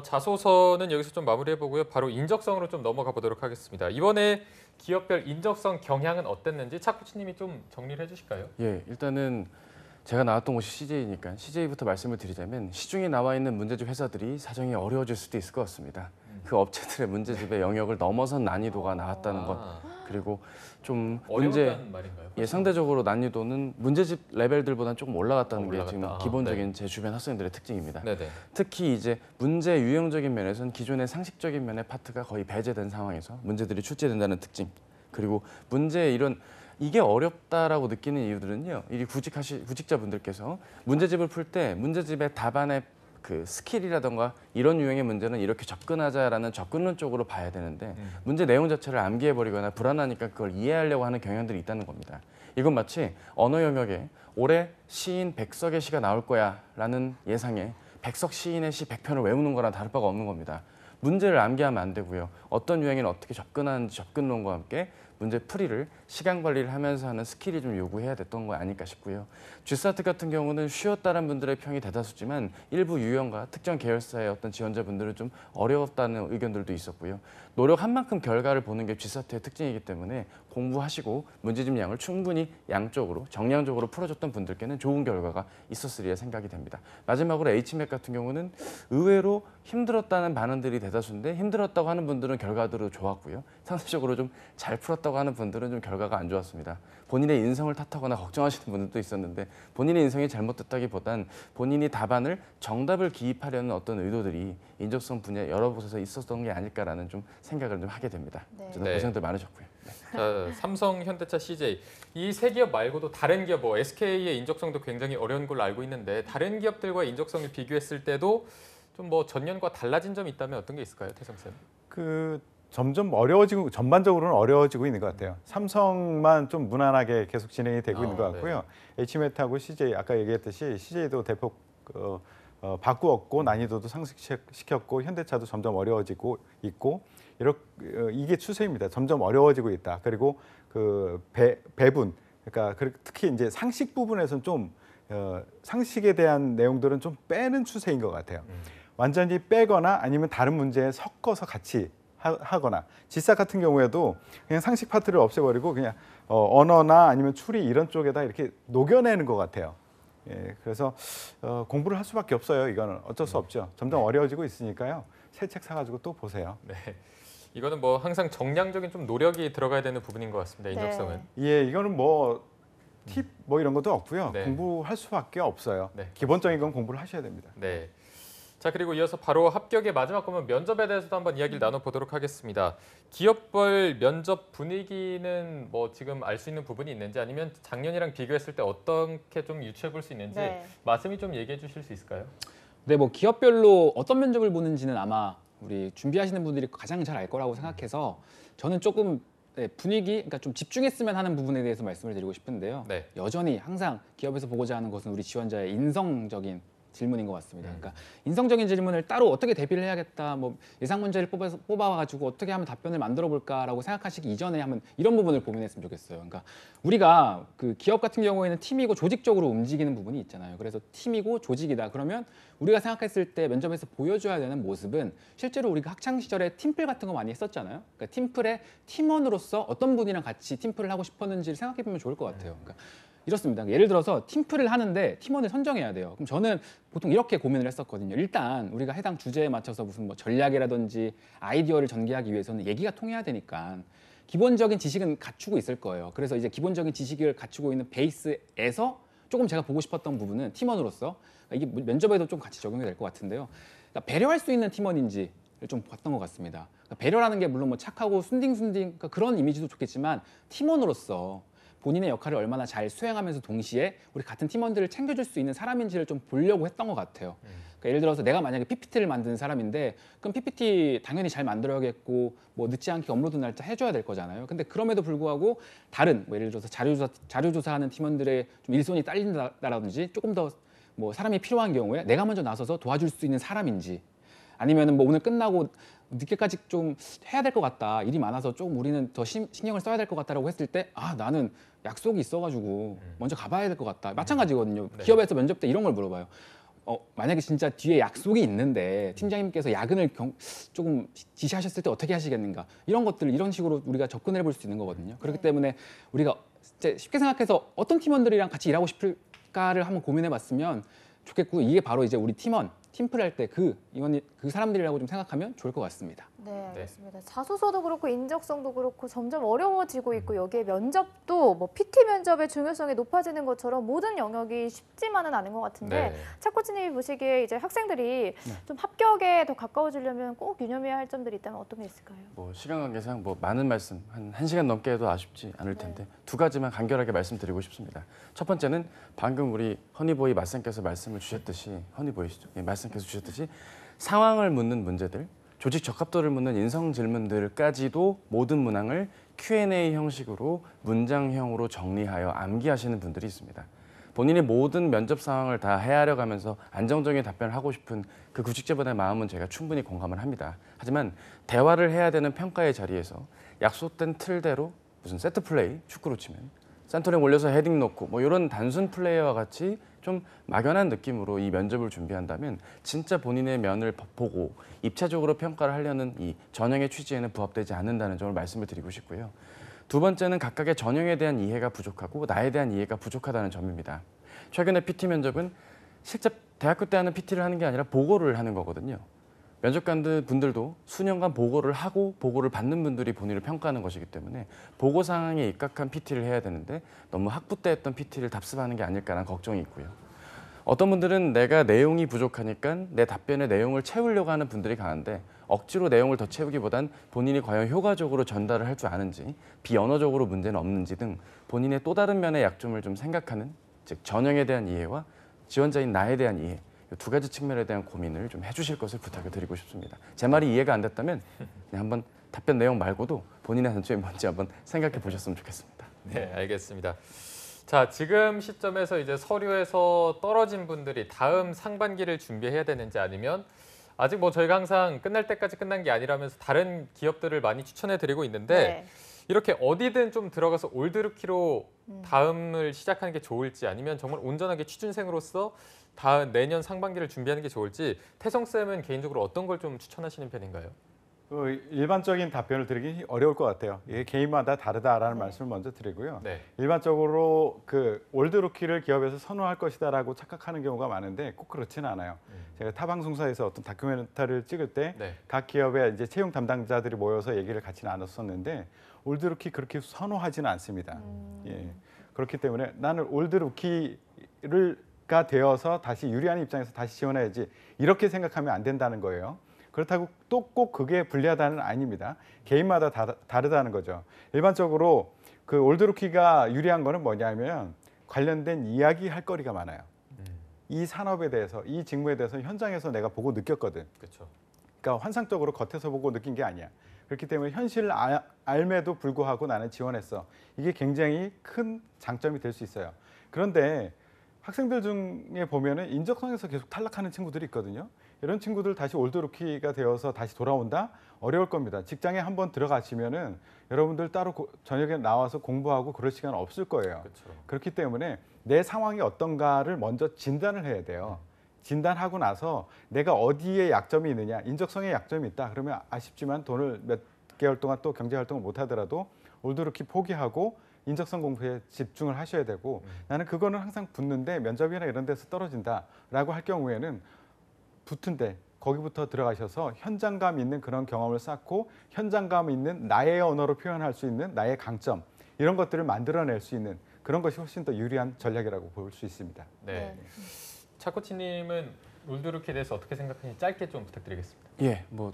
자소서는 여기서 좀 마무리해 보고요. 바로 인적성으로 좀 넘어가 보도록 하겠습니다. 이번에 기업별 인적성 경향은 어땠는지 차 코치님이 좀 정리를 해주실까요? 예, 일단은 제가 나왔던 곳이 CJ니까 CJ부터 말씀을 드리자면 시중에 나와 있는 문제집 회사들이 사정이 어려워질 수도 있을 것 같습니다. 그 업체들의 문제집의 영역을 넘어선 난이도가 나왔다는 것, 그리고 좀 어려웠다는 말인가요? 예, 상대적으로 난이도는 문제집 레벨들보다는 조금 올라갔다는 게 지금 올라갔다. 기본적인 네. 제 주변 학생들의 특징입니다. 네네. 특히 이제 문제 유형적인 면에서는 기존의 상식적인 면의 파트가 거의 배제된 상황에서 문제들이 출제된다는 특징, 그리고 문제의 이런 이게 어렵다라고 느끼는 이유들은요. 이 구직자분들께서 문제집을 풀 때 문제집의 답안의 그 스킬이라던가 이런 유형의 문제는 이렇게 접근하자라는 접근론 쪽으로 봐야 되는데 문제 내용 자체를 암기해버리거나 불안하니까 그걸 이해하려고 하는 경향들이 있다는 겁니다. 이건 마치 언어 영역에 올해 시인 백석의 시가 나올 거야라는 예상에 백석 시인의 시 100편을 외우는 거랑 다를 바가 없는 겁니다. 문제를 암기하면 안 되고요. 어떤 유형에는 어떻게 접근하는지 접근론과 함께 문제 풀이를 시간 관리를 하면서 하는 스킬이 좀 요구해야 됐던 거 아닐까 싶고요. G사트 같은 경우는 쉬웠다는 분들의 평이 대다수지만 일부 유형과 특정 계열사의 어떤 지원자분들은 좀 어려웠다는 의견들도 있었고요. 노력한 만큼 결과를 보는 게 G사트의 특징이기 때문에 공부하시고 문제집 양을 충분히 양적으로 정량적으로 풀어줬던 분들께는 좋은 결과가 있었으리라 생각이 됩니다. 마지막으로 HMAC 같은 경우는 의외로 힘들었다는 반응들이 대다수인데 힘들었다고 하는 분들은 결과들도 좋았고요. 상대적으로 좀 잘 풀었다고 하는 분들은 좀 결과가 안 좋았습니다. 본인의 인성을 탓하거나 걱정하시는 분들도 있었는데 본인의 인성이 잘못됐다기보단 본인이 답안을 정답을 기입하려는 어떤 의도들이 인적성 분야 여러 곳에서 있었던 게 아닐까라는 좀 생각을 좀 하게 됩니다. 네. 저도 고생들 많으셨고요. 네. 자, 삼성, 현대차, CJ 이 세 기업 말고도 다른 기업, 뭐 SK의 인적성도 굉장히 어려운 걸로 알고 있는데 다른 기업들과 인적성을 비교했을 때도 좀 뭐 전년과 달라진 점이 있다면 어떤 게 있을까요, 태성 쌤? 점점 어려워지고 전반적으로는 어려워지고 있는 것 같아요. 삼성만 좀 무난하게 계속 진행이 되고 있는 것 같고요. H메트하고 CJ 아까 얘기했듯이 CJ도 대폭 바꾸었고 난이도도 상승시켰고 현대차도 점점 어려워지고 있고 이게 추세입니다. 점점 어려워지고 있다. 그리고 그 배분 그러니까 특히 이제 상식 부분에서는 좀 상식에 대한 내용들은 좀 빼는 추세인 것 같아요. 완전히 빼거나 아니면 다른 문제에 섞어서 같이 하거나 G사 같은 경우에도 그냥 상식 파트를 없애버리고 그냥 언어나 아니면 추리 이런 쪽에다 이렇게 녹여내는 것 같아요. 예, 그래서 공부를 할 수밖에 없어요. 이거는 어쩔 수 없죠. 점점 어려워지고 있으니까요. 새 책 사가지고 또 보세요. 네. 이거는 뭐 항상 정량적인 좀 노력이 들어가야 되는 부분인 것 같습니다. 인적성은. 예, 이거는 뭐 팁 뭐 이런 것도 없고요. 네. 공부할 수밖에 없어요. 네. 기본적인 건 공부를 하셔야 됩니다. 네. 자, 그리고 이어서 바로 합격의 마지막 과목 면접에 대해서도 한번 이야기를 나눠보도록 하겠습니다. 기업별 면접 분위기는 뭐 지금 알 수 있는 부분이 있는지 아니면 작년이랑 비교했을 때 어떻게 좀 유추해 볼 수 있는지 말씀이 좀 얘기해 주실 수 있을까요? 네, 뭐 기업별로 어떤 면접을 보는지는 아마 우리 준비하시는 분들이 가장 잘 알 거라고 생각해서 저는 조금 분위기, 그러니까 좀 집중했으면 하는 부분에 대해서 말씀을 드리고 싶은데요. 네. 여전히 항상 기업에서 보고자 하는 것은 우리 지원자의 인성적인 질문인 것 같습니다. 그러니까 인성적인 질문을 따로 어떻게 대비를 해야겠다, 뭐 예상 문제를 뽑아가지고 어떻게 하면 답변을 만들어 볼까라고 생각하시기 이전에 한번 이런 부분을 고민했으면 좋겠어요. 그러니까 우리가 그 기업 같은 경우에는 팀이고 조직적으로 움직이는 부분이 있잖아요. 그래서 팀이고 조직이다. 그러면 우리가 생각했을 때 면접에서 보여줘야 되는 모습은 실제로 우리가 학창 시절에 팀플 같은 거 많이 했었잖아요. 그러니까 팀플에 팀원으로서 어떤 분이랑 같이 팀플을 하고 싶었는지를 생각해 보면 좋을 것 같아요. 그러니까 이렇습니다. 예를 들어서 팀플을 하는데 팀원을 선정해야 돼요. 그럼 저는 보통 이렇게 고민을 했었거든요. 일단 우리가 해당 주제에 맞춰서 무슨 뭐 전략이라든지 아이디어를 전개하기 위해서는 얘기가 통해야 되니까 기본적인 지식은 갖추고 있을 거예요. 그래서 이제 기본적인 지식을 갖추고 있는 베이스에서 조금 제가 보고 싶었던 부분은 팀원으로서 이게 면접에도 좀 같이 적용이 될 것 같은데요. 그러니까 배려할 수 있는 팀원인지를 좀 봤던 것 같습니다. 그러니까 배려라는 게 물론 뭐 착하고 순딩순딩 그러니까 그런 이미지도 좋겠지만 팀원으로서 본인의 역할을 얼마나 잘 수행하면서 동시에 우리 같은 팀원들을 챙겨줄 수 있는 사람인지를 좀 보려고 했던 것 같아요. 그러니까 예를 들어서 내가 만약에 PPT를 만드는 사람인데 그럼 PPT 당연히 잘 만들어야겠고 뭐 늦지 않게 업로드 날짜 해줘야 될 거잖아요. 근데 그럼에도 불구하고 다른 뭐 예를 들어서 자료조사하는 팀원들의 좀 일손이 딸린다라든지 조금 더 뭐 사람이 필요한 경우에 내가 먼저 나서서 도와줄 수 있는 사람인지 아니면은 뭐 오늘 끝나고 늦게까지 좀 해야 될 것 같다. 일이 많아서 조금 우리는 더 신경을 써야 될 것 같다라고 했을 때 아 나는 약속이 있어가지고 먼저 가봐야 될 것 같다. 마찬가지거든요. 네. 기업에서 면접 때 이런 걸 물어봐요. 만약에 진짜 뒤에 약속이 있는데 팀장님께서 야근을 조금 지시하셨을 때 어떻게 하시겠는가 이런 것들 이런 식으로 우리가 접근을 해볼 수 있는 거거든요. 그렇기 때문에 우리가 진짜 쉽게 생각해서 어떤 팀원들이랑 같이 일하고 싶을까를 한번 고민해봤으면 좋겠고 이게 바로 이제 우리 팀플 할 때 그 사람들이라고 좀 생각하면 좋을 것 같습니다. 네, 알겠습니다. 자소서도 그렇고 인적성도 그렇고 점점 어려워지고 있고 여기에 면접도 뭐 PT 면접의 중요성이 높아지는 것처럼 모든 영역이 쉽지만은 않은 것 같은데 네. 차 코치님이 보시기에 이제 학생들이 좀 합격에 더 가까워지려면 꼭 유념해야 할 점들이 있다면 어떤 게 있을까요? 뭐 시간 관계상 뭐 많은 말씀 한 1시간 넘게 해도 아쉽지 않을 텐데 두 가지만 간결하게 말씀드리고 싶습니다. 첫 번째는 방금 우리 허니보이 맞선께서 말씀을 주셨듯이 허니보이시죠? 예, 말씀께서 주셨듯이 상황을 묻는 문제들 조직 적합도를 묻는 인성 질문들까지도 모든 문항을 Q&A 형식으로 문장형으로 정리하여 암기하시는 분들이 있습니다. 본인이 모든 면접 상황을 다 헤아려 가면서 안정적인 답변을 하고 싶은 그 구직자분의 마음은 제가 충분히 공감을 합니다. 하지만 대화를 해야 되는 평가의 자리에서 약속된 틀대로 무슨 세트 플레이, 축구로 치면 센터링 올려서 헤딩 넣고 뭐 이런 단순 플레이와 같이 좀 막연한 느낌으로 이 면접을 준비한다면 진짜 본인의 면을 보고 입체적으로 평가를 하려는 이 전형의 취지에는 부합되지 않는다는 점을 말씀을 드리고 싶고요. 두 번째는 각각의 전형에 대한 이해가 부족하고 나에 대한 이해가 부족하다는 점입니다. 최근에 PT 면접은 실제 대학교 때 하는 PT를 하는 게 아니라 보고를 하는 거거든요. 면접관들 분들도 수년간 보고를 하고 보고를 받는 분들이 본인을 평가하는 것이기 때문에 보고 상황에 입각한 PT를 해야 되는데 너무 학부 때 했던 PT를 답습하는 게 아닐까라는 걱정이 있고요. 어떤 분들은 내가 내용이 부족하니까 내 답변의 내용을 채우려고 하는 분들이 강한데 억지로 내용을 더 채우기보단 본인이 과연 효과적으로 전달을 할 줄 아는지 비언어적으로 문제는 없는지 등 본인의 또 다른 면의 약점을 좀 생각하는 즉 전형에 대한 이해와 지원자인 나에 대한 이해 이 두 가지 측면에 대한 고민을 좀 해주실 것을 부탁을 드리고 싶습니다. 제 말이 이해가 안 됐다면 그냥 한번 답변 내용 말고도 본인의 단점이 뭔지 한번 생각해 보셨으면 좋겠습니다. 네, 알겠습니다. 자, 지금 시점에서 이제 서류에서 떨어진 분들이 다음 상반기를 준비해야 되는지 아니면 아직 뭐 저희가 항상 끝날 때까지 끝난 게 아니라면서 다른 기업들을 많이 추천해 드리고 있는데 이렇게 어디든 좀 들어가서 올드루키로 다음을 시작하는 게 좋을지 아니면 정말 온전하게 취준생으로서 내년 상반기를 준비하는 게 좋을지 태성쌤은 개인적으로 어떤 걸 좀 추천하시는 편인가요? 일반적인 답변을 드리기 어려울 것 같아요. 이게 개인마다 다르다라는 말씀을 먼저 드리고요. 네. 일반적으로 그 올드루키를 기업에서 선호할 것이다라고 착각하는 경우가 많은데 꼭 그렇지는 않아요. 제가 타 방송사에서 어떤 다큐멘터리를 찍을 때 각 기업의 이제 채용 담당자들이 모여서 얘기를 같이 나눴었는데 올드루키 그렇게 선호하지는 않습니다. 예. 그렇기 때문에 나는 올드루키가 되어서 다시 유리한 입장에서 다시 지원해야지 이렇게 생각하면 안 된다는 거예요. 그렇다고 또 꼭 그게 불리하다는 아닙니다. 개인마다 다르다는 거죠. 일반적으로 그 올드루키가 유리한 거는 뭐냐면 관련된 이야기 할 거리가 많아요. 이 산업에 대해서, 이 직무에 대해서 현장에서 내가 보고 느꼈거든. 그렇죠. 그러니까 환상적으로 겉에서 보고 느낀 게 아니야. 그렇기 때문에 현실을 알매도 불구하고 나는 지원했어. 이게 굉장히 큰 장점이 될 수 있어요. 그런데 학생들 중에 보면은 인적성에서 계속 탈락하는 친구들이 있거든요. 이런 친구들 다시 올드루키가 되어서 다시 돌아온다? 어려울 겁니다. 직장에 한번 들어가시면은 여러분들 따로 저녁에 나와서 공부하고 그럴 시간 없을 거예요. 그렇죠. 그렇기 때문에 내 상황이 어떤가를 먼저 진단을 해야 돼요. 진단하고 나서 내가 어디에 약점이 있느냐, 인적성에 약점이 있다. 그러면 아쉽지만 돈을 몇 개월 동안 또 경제 활동을 못 하더라도 올드루키 포기하고 인적성 공부에 집중을 하셔야 되고 나는 그거는 항상 붙는데 면접이나 이런 데서 떨어진다라고 할 경우에는 붙은데 거기부터 들어가셔서 현장감 있는 그런 경험을 쌓고 현장감 있는 나의 언어로 표현할 수 있는 나의 강점 이런 것들을 만들어낼 수 있는 그런 것이 훨씬 더 유리한 전략이라고 볼 수 있습니다. 네. 차 코치님은 올드루키에 대해서 어떻게 생각하시는지 짧게 좀 부탁드리겠습니다. 예, 뭐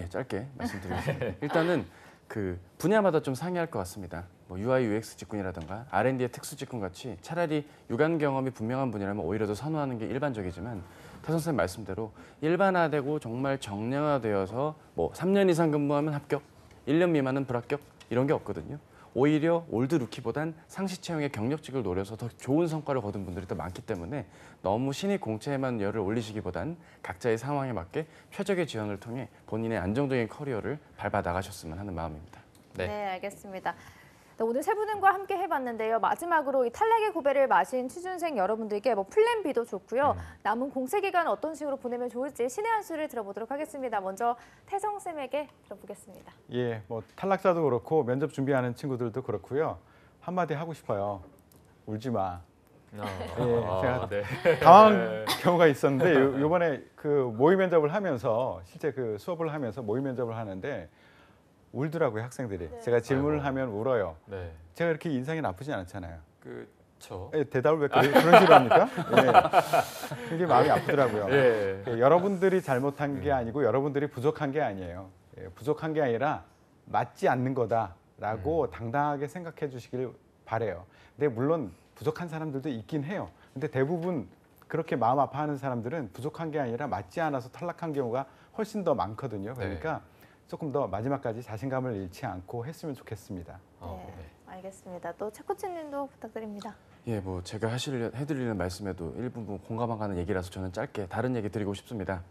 짧게 말씀드리겠습니다. 일단은 그 분야마다 좀 상이할 것 같습니다. 뭐 UI, UX 직군이라든가 R&D의 특수 직군 같이 차라리 유관 경험이 분명한 분이라면 오히려 더 선호하는 게 일반적이지만 태 선생님 말씀대로 일반화되고 정말 정량화되어서 뭐 3년 이상 근무하면 합격, 1년 미만은 불합격 이런 게 없거든요. 오히려 올드루키보단 상시 채용의 경력직을 노려서 더 좋은 성과를 거둔 분들이 더 많기 때문에 너무 신입 공채에만 열을 올리시기보단 각자의 상황에 맞게 최적의 지원을 통해 본인의 안정적인 커리어를 밟아 나가셨으면 하는 마음입니다. 네, 알겠습니다. 네, 오늘 세 분과 함께 해봤는데요. 마지막으로 이 탈락의 고배를 마신 취준생 여러분들께 뭐 플랜 B도 좋고요. 남은 공세 기간 어떤 식으로 보내면 좋을지 신의 한 수를 들어보도록 하겠습니다. 먼저 태성 쌤에게 들어보겠습니다. 예, 뭐 탈락자도 그렇고 면접 준비하는 친구들도 그렇고요. 한마디 하고 싶어요. 울지 마. 제가 네. 당황한 경우가 있었는데 요번에 그 모의 면접을 하면서 실제 그 수업을 하면서 모의 면접을 하는데 울더라고요, 학생들이. 네. 제가 질문을 아이고. 하면 울어요. 네. 제가 이렇게 인상이 나쁘지 않잖아요. 그렇죠. 예, 대답을 왜 그런 식으로 합니까? 예. 그게 마음이 아프더라고요. 예. 예, 여러분들이 잘못한 게 아니고 여러분들이 부족한 게 아니에요. 예, 부족한 게 아니라 맞지 않는 거다라고 당당하게 생각해 주시길 바래요. 근데 물론 부족한 사람들도 있긴 해요. 근데 대부분 그렇게 마음 아파하는 사람들은 부족한 게 아니라 맞지 않아서 탈락한 경우가 훨씬 더 많거든요. 그러니까 조금 더 마지막까지 자신감을 잃지 않고 했으면 좋겠습니다. 네, 알겠습니다. 또 최 코치님도 부탁드립니다. 예, 뭐 제가 해드리는 말씀에도 일부분 공감하는 얘기라서 저는 짧게 다른 얘기 드리고 싶습니다.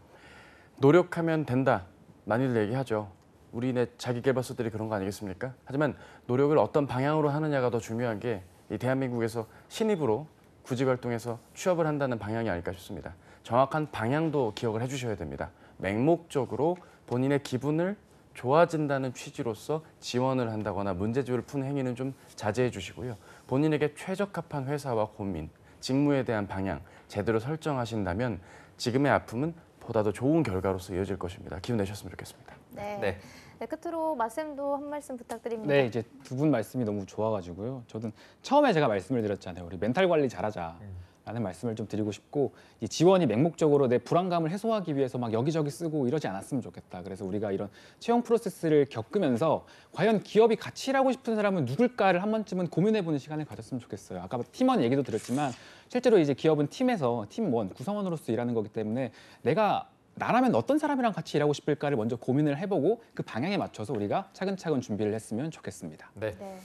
노력하면 된다. 많이들 얘기하죠. 우리네 자기계발서들이 그런 거 아니겠습니까? 하지만 노력을 어떤 방향으로 하느냐가 더 중요한 게 이 대한민국에서 신입으로 구직 활동에서 취업을 한다는 방향이 아닐까 싶습니다. 정확한 방향도 기억을 해주셔야 됩니다. 맹목적으로 본인의 기분을 좋아진다는 취지로서 지원을 한다거나 문제집을 푸는 행위는 좀 자제해 주시고요. 본인에게 최적합한 회사와 고민, 직무에 대한 방향 제대로 설정하신다면 지금의 아픔은 보다 더 좋은 결과로서 이어질 것입니다. 기운 내셨으면 좋겠습니다. 네. 네. 네, 끝으로 마쌤도 한 말씀 부탁드립니다. 네, 이제 두 분 말씀이 너무 좋아가지고요. 저는 처음에 제가 말씀을 드렸잖아요. 우리 멘탈 관리 잘하자라는 말씀을 좀 드리고 싶고 이 지원이 맹목적으로 내 불안감을 해소하기 위해서 막 여기저기 쓰고 이러지 않았으면 좋겠다. 그래서 우리가 이런 채용 프로세스를 겪으면서 과연 기업이 같이 일하고 싶은 사람은 누굴까를 한 번쯤은 고민해보는 시간을 가졌으면 좋겠어요. 아까 팀원 얘기도 드렸지만 실제로 이제 기업은 팀에서 팀원, 구성원으로서 일하는 거기 때문에 내가 나라면 어떤 사람이랑 같이 일하고 싶을까를 먼저 고민을 해보고 그 방향에 맞춰서 우리가 차근차근 준비를 했으면 좋겠습니다. 네. 네.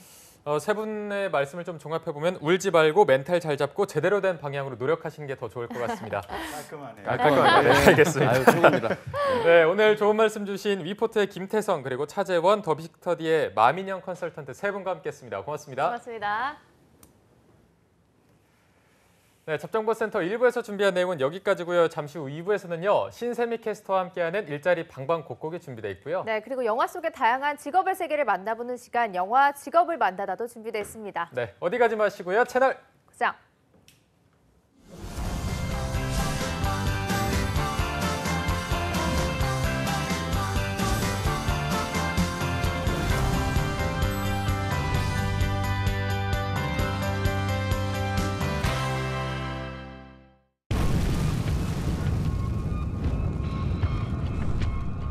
세 분의 말씀을 좀 종합해 보면 울지 말고 멘탈 잘 잡고 제대로 된 방향으로 노력하시는 게 더 좋을 것 같습니다. 깔끔하네요. 깔끔하게. 네, 알겠습니다. 아유, 최고입니다. 네, 오늘 좋은 말씀 주신 위포트의 김태성 그리고 차재원, 더빅스터디의 마민영 컨설턴트 세 분과 함께했습니다. 고맙습니다. 고맙습니다. 네, 잡정보센터 1부에서 준비한 내용은 여기까지고요. 잠시 후 2부에서는요. 신세미 캐스터와 함께하는 일자리 방방곡곡이 준비되어 있고요. 네, 그리고 영화 속의 다양한 직업의 세계를 만나보는 시간 영화 직업을 만나다도 준비되어 있습니다. 네, 어디 가지 마시고요. 채널 고장.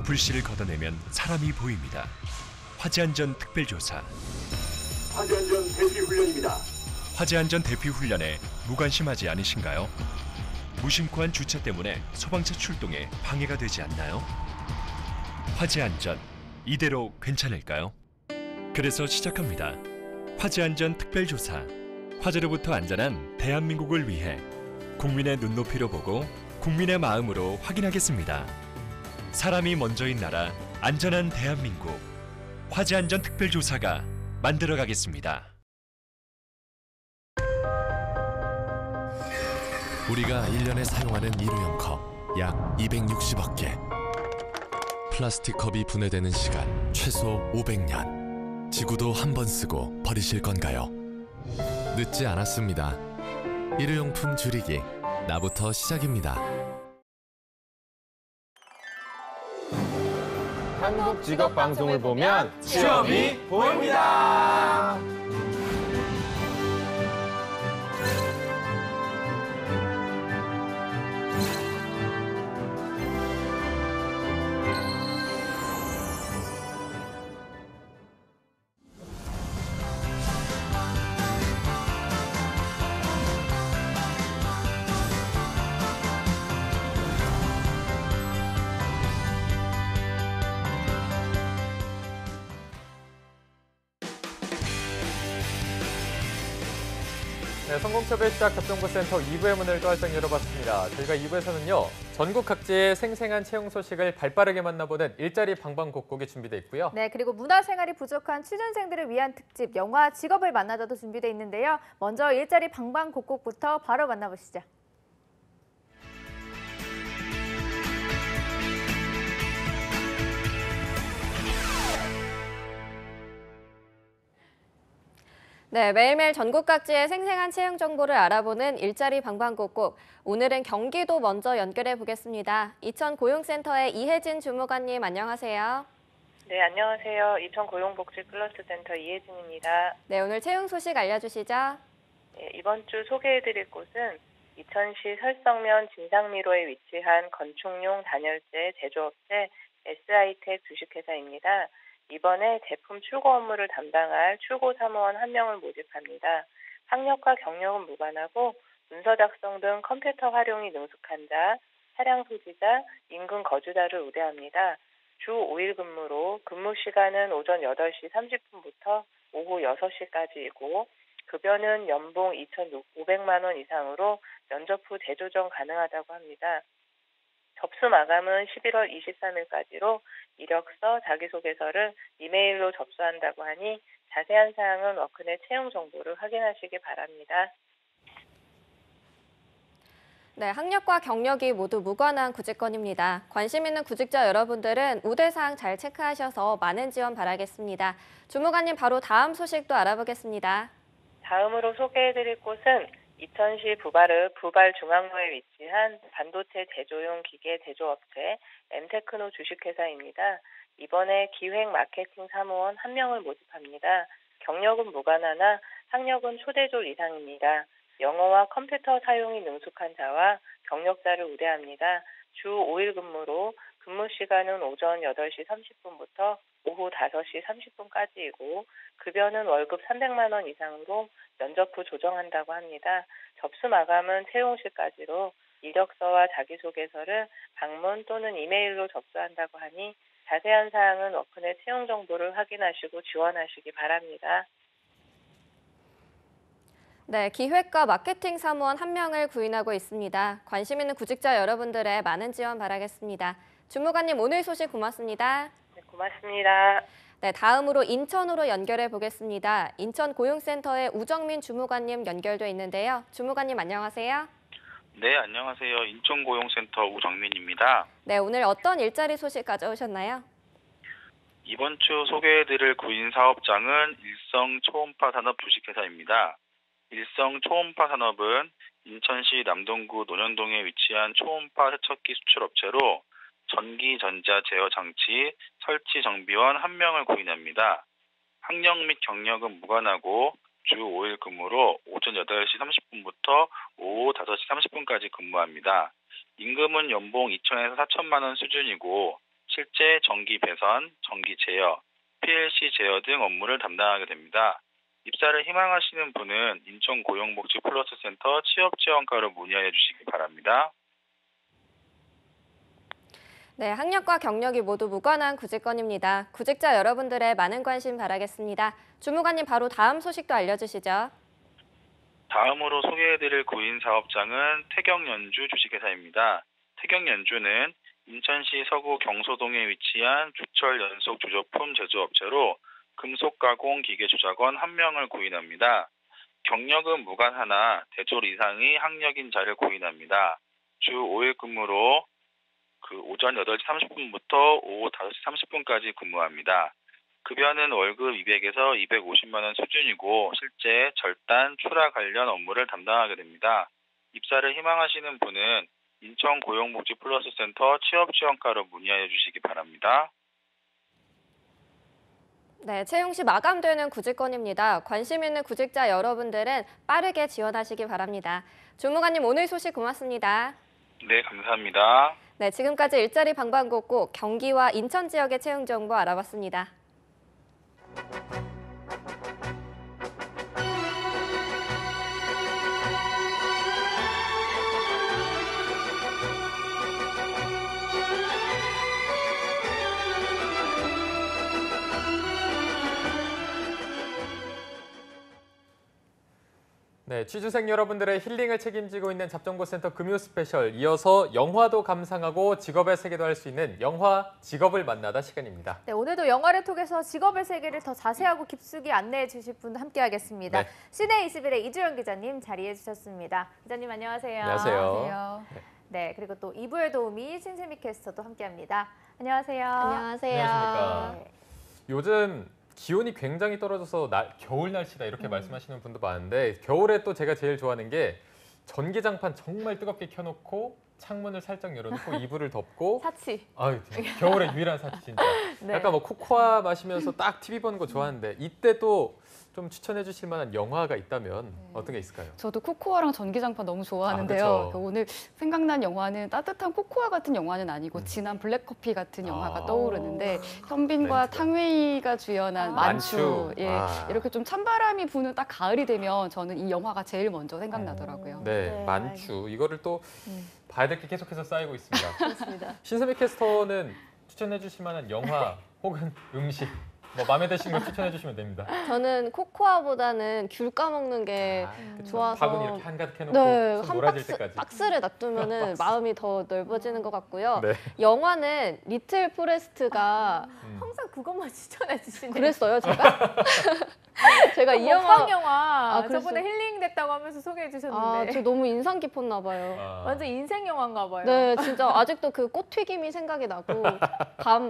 불씨를 걷어내면 사람이 보입니다. 화재안전 특별조사. 화재안전 대피훈련입니다. 화재안전 대피훈련에 무관심하지 않으신가요? 무심코한 주차 때문에 소방차 출동에 방해가 되지 않나요? 화재안전, 이대로 괜찮을까요? 그래서 시작합니다. 화재안전 특별조사. 화재로부터 안전한 대한민국을 위해 국민의 눈높이로 보고 국민의 마음으로 확인하겠습니다. 사람이 먼저인 나라, 안전한 대한민국. 화재안전 특별조사가 만들어가겠습니다. 우리가 1년에 사용하는 일회용 컵 약 260억 개. 플라스틱 컵이 분해되는 시간 최소 500년. 지구도 한 번 쓰고 버리실 건가요? 늦지 않았습니다. 일회용품 줄이기, 나부터 시작입니다. 한국 직업 방송을 보면 취업이 보입니다. 네, 성공첩의 시작 접정보센터 2부의 문을 또 활짝 열어봤습니다. 저희가 2부에서는요. 전국 각지의 생생한 채용 소식을 발빠르게 만나보는 일자리 방방곡곡이 준비되어 있고요. 네, 그리고 문화생활이 부족한 취준생들을 위한 특집 영화 직업을 만나다도 준비되어 있는데요. 먼저 일자리 방방곡곡부터 바로 만나보시죠. 네, 매일매일 전국 각지의 생생한 채용 정보를 알아보는 일자리 방방곡곡. 오늘은 경기도 먼저 연결해 보겠습니다. 이천고용센터의 이혜진 주무관님 안녕하세요. 네, 안녕하세요. 이천고용복지플러스센터 이혜진입니다. 네, 오늘 채용 소식 알려주시죠. 네, 이번 주 소개해드릴 곳은 이천시 설성면 진상미로에 위치한 건축용 단열재 제조업체 SI텍 주식회사입니다. 이번에 제품 출고 업무를 담당할 출고 사무원 1명을 모집합니다. 학력과 경력은 무관하고 문서 작성 등 컴퓨터 활용이 능숙한 자, 차량 소지자, 인근 거주자를 우대합니다. 주 5일 근무로 근무 시간은 오전 8시 30분부터 오후 6시까지이고 급여는 연봉 2,500만 원 이상으로 면접 후 재조정 가능하다고 합니다. 접수 마감은 11월 23일까지로 이력서, 자기소개서를 이메일로 접수한다고 하니 자세한 사항은 워크넷 채용 정보를 확인하시기 바랍니다. 네, 학력과 경력이 모두 무관한 구직권입니다. 관심 있는 구직자 여러분들은 우대사항 잘 체크하셔서 많은 지원 바라겠습니다. 주무관님 바로 다음 소식도 알아보겠습니다. 다음으로 소개해드릴 곳은 이천시 부발중앙로에 위치한 반도체 제조용 기계 제조업체 엠테크노 주식회사입니다. 이번에 기획 마케팅 사무원 1명을 모집합니다. 경력은 무관하나 학력은 초대졸 이상입니다. 영어와 컴퓨터 사용이 능숙한 자와 경력자를 우대합니다. 주 5일 근무로 근무 시간은 오전 8시 30분부터 오후 5시 30분까지이고 급여는 월급 300만 원 이상으로 면접 후 조정한다고 합니다. 접수 마감은 채용실까지로 이력서와 자기소개서를 방문 또는 이메일로 접수한다고 하니 자세한 사항은 워크넷 채용 정보를 확인하시고 지원하시기 바랍니다. 네, 기획과 마케팅 사무원 1명을 구인하고 있습니다. 관심 있는 구직자 여러분들의 많은 지원 바라겠습니다. 주무관님 오늘 소식 고맙습니다. 네, 고맙습니다. 네, 다음으로 인천으로 연결해 보겠습니다. 인천고용센터의 우정민 주무관님 연결돼 있는데요. 주무관님 안녕하세요. 네, 안녕하세요. 인천고용센터 우정민입니다. 네, 오늘 어떤 일자리 소식 가져오셨나요? 이번 주 소개해드릴 구인 사업장은 일성 초음파 산업 주식회사입니다. 일성 초음파 산업은 인천시 남동구 논현동에 위치한 초음파 세척기 수출업체로 전기, 전자, 제어 장치, 설치 정비원 1명을 구인합니다. 학력 및 경력은 무관하고 주 5일 근무로 오전 8시 30분부터 오후 5시 30분까지 근무합니다. 임금은 연봉 2천에서 4천만 원 수준이고 실제 전기 배선, 전기 제어, PLC 제어 등 업무를 담당하게 됩니다. 입사를 희망하시는 분은 인천고용복지플러스센터 취업지원과로 문의하여 주시기 바랍니다. 네, 학력과 경력이 모두 무관한 구직권입니다. 구직자 여러분들의 많은 관심 바라겠습니다. 주무관님 바로 다음 소식도 알려주시죠. 다음으로 소개해드릴 구인 사업장은 태경연주 주식회사입니다. 태경연주는 인천시 서구 경소동에 위치한 주철 연속 조조품 제조업체로 금속 가공 기계 조작원 1명을 구인합니다. 경력은 무관하나 대졸 이상의 학력인 자를 구인합니다. 주 5일 근무로 오전 8시 30분부터 오후 5시 30분까지 근무합니다. 급여는 월급 200에서 250만 원 수준이고 실제 절단, 출하 관련 업무를 담당하게 됩니다. 입사를 희망하시는 분은 인천고용복지플러스센터 취업지원과로 문의하여 주시기 바랍니다. 네, 채용 시 마감되는 구직권입니다. 관심 있는 구직자 여러분들은 빠르게 지원하시기 바랍니다. 주무관님 오늘 소식 고맙습니다. 네, 감사합니다. 네, 지금까지 일자리 방방곡곡 경기와 인천 지역의 채용 정보 알아봤습니다. 네, 취준생 여러분들의 힐링을 책임지고 있는 잡정보센터 금요 스페셜, 이어서 영화도 감상하고 직업의 세계도 할 수 있는 영화 직업을 만나다 시간입니다. 네, 오늘도 영화를 통해서 직업의 세계를 더 자세하고 깊숙이 안내해 주실 분 함께하겠습니다. 네. 시내 21의 이주영 기자님 자리해 주셨습니다. 기자님 안녕하세요. 안녕하세요. 네, 그리고 또 2부의 도우미 신세미 캐스터도 함께합니다. 안녕하세요. 안녕하세요. 안녕하십니까. 네. 요즘 기온이 굉장히 떨어져서 겨울 날씨다 이렇게 말씀하시는 분도 많은데, 겨울에 또 제가 제일 좋아하는 게 전기장판 정말 뜨겁게 켜놓고 창문을 살짝 열어놓고 이불을 덮고 사치. 아유, 겨울에 유일한 사치 진짜. 네. 약간 뭐 코코아 마시면서 딱 TV 보는 거 좋아하는데, 이때 또 좀 추천해 주실 만한 영화가 있다면 어떤 게 있을까요? 저도 코코아랑 전기장판 너무 좋아하는데요. 아, 그쵸. 오늘 생각난 영화는 따뜻한 코코아 같은 영화는 아니고 진한 블랙커피 같은 영화가 떠오르는데, 현빈과 멘트가. 탕웨이가 주연한 만추. 만추. 예, 이렇게 좀 찬바람이 부는 딱 가을이 되면 저는 이 영화가 제일 먼저 생각나더라고요. 네, 네, 만추. 이거를 또 봐야 될 게 계속해서 쌓이고 있습니다. 그렇습니다. 신세미 캐스터는 추천해 주실 만한 영화 혹은 음식, 뭐 마음에 드시는 거 추천해 주시면 됩니다. 저는 코코아보다는 귤 까먹는 게 그쵸. 좋아서 밥은 이렇게 한가득 해놓고 네, 손 한 놀아질 때까지. 박스를 놔두면은 마음이 더 넓어지는 것 같고요. 네. 영화는 리틀 포레스트가 항상 그것만 추천해 주시네요. 그랬어요, 제가? 제가 이 영화 먹방 영화 그랬어요? 저번에 힐링 됐다고 하면서 소개해 아, 주셨는데 저 너무 인상 깊었나 봐요. 완전 인생 영화인가 봐요. 네, 진짜 아직도 그 꽃튀김이 생각이 나고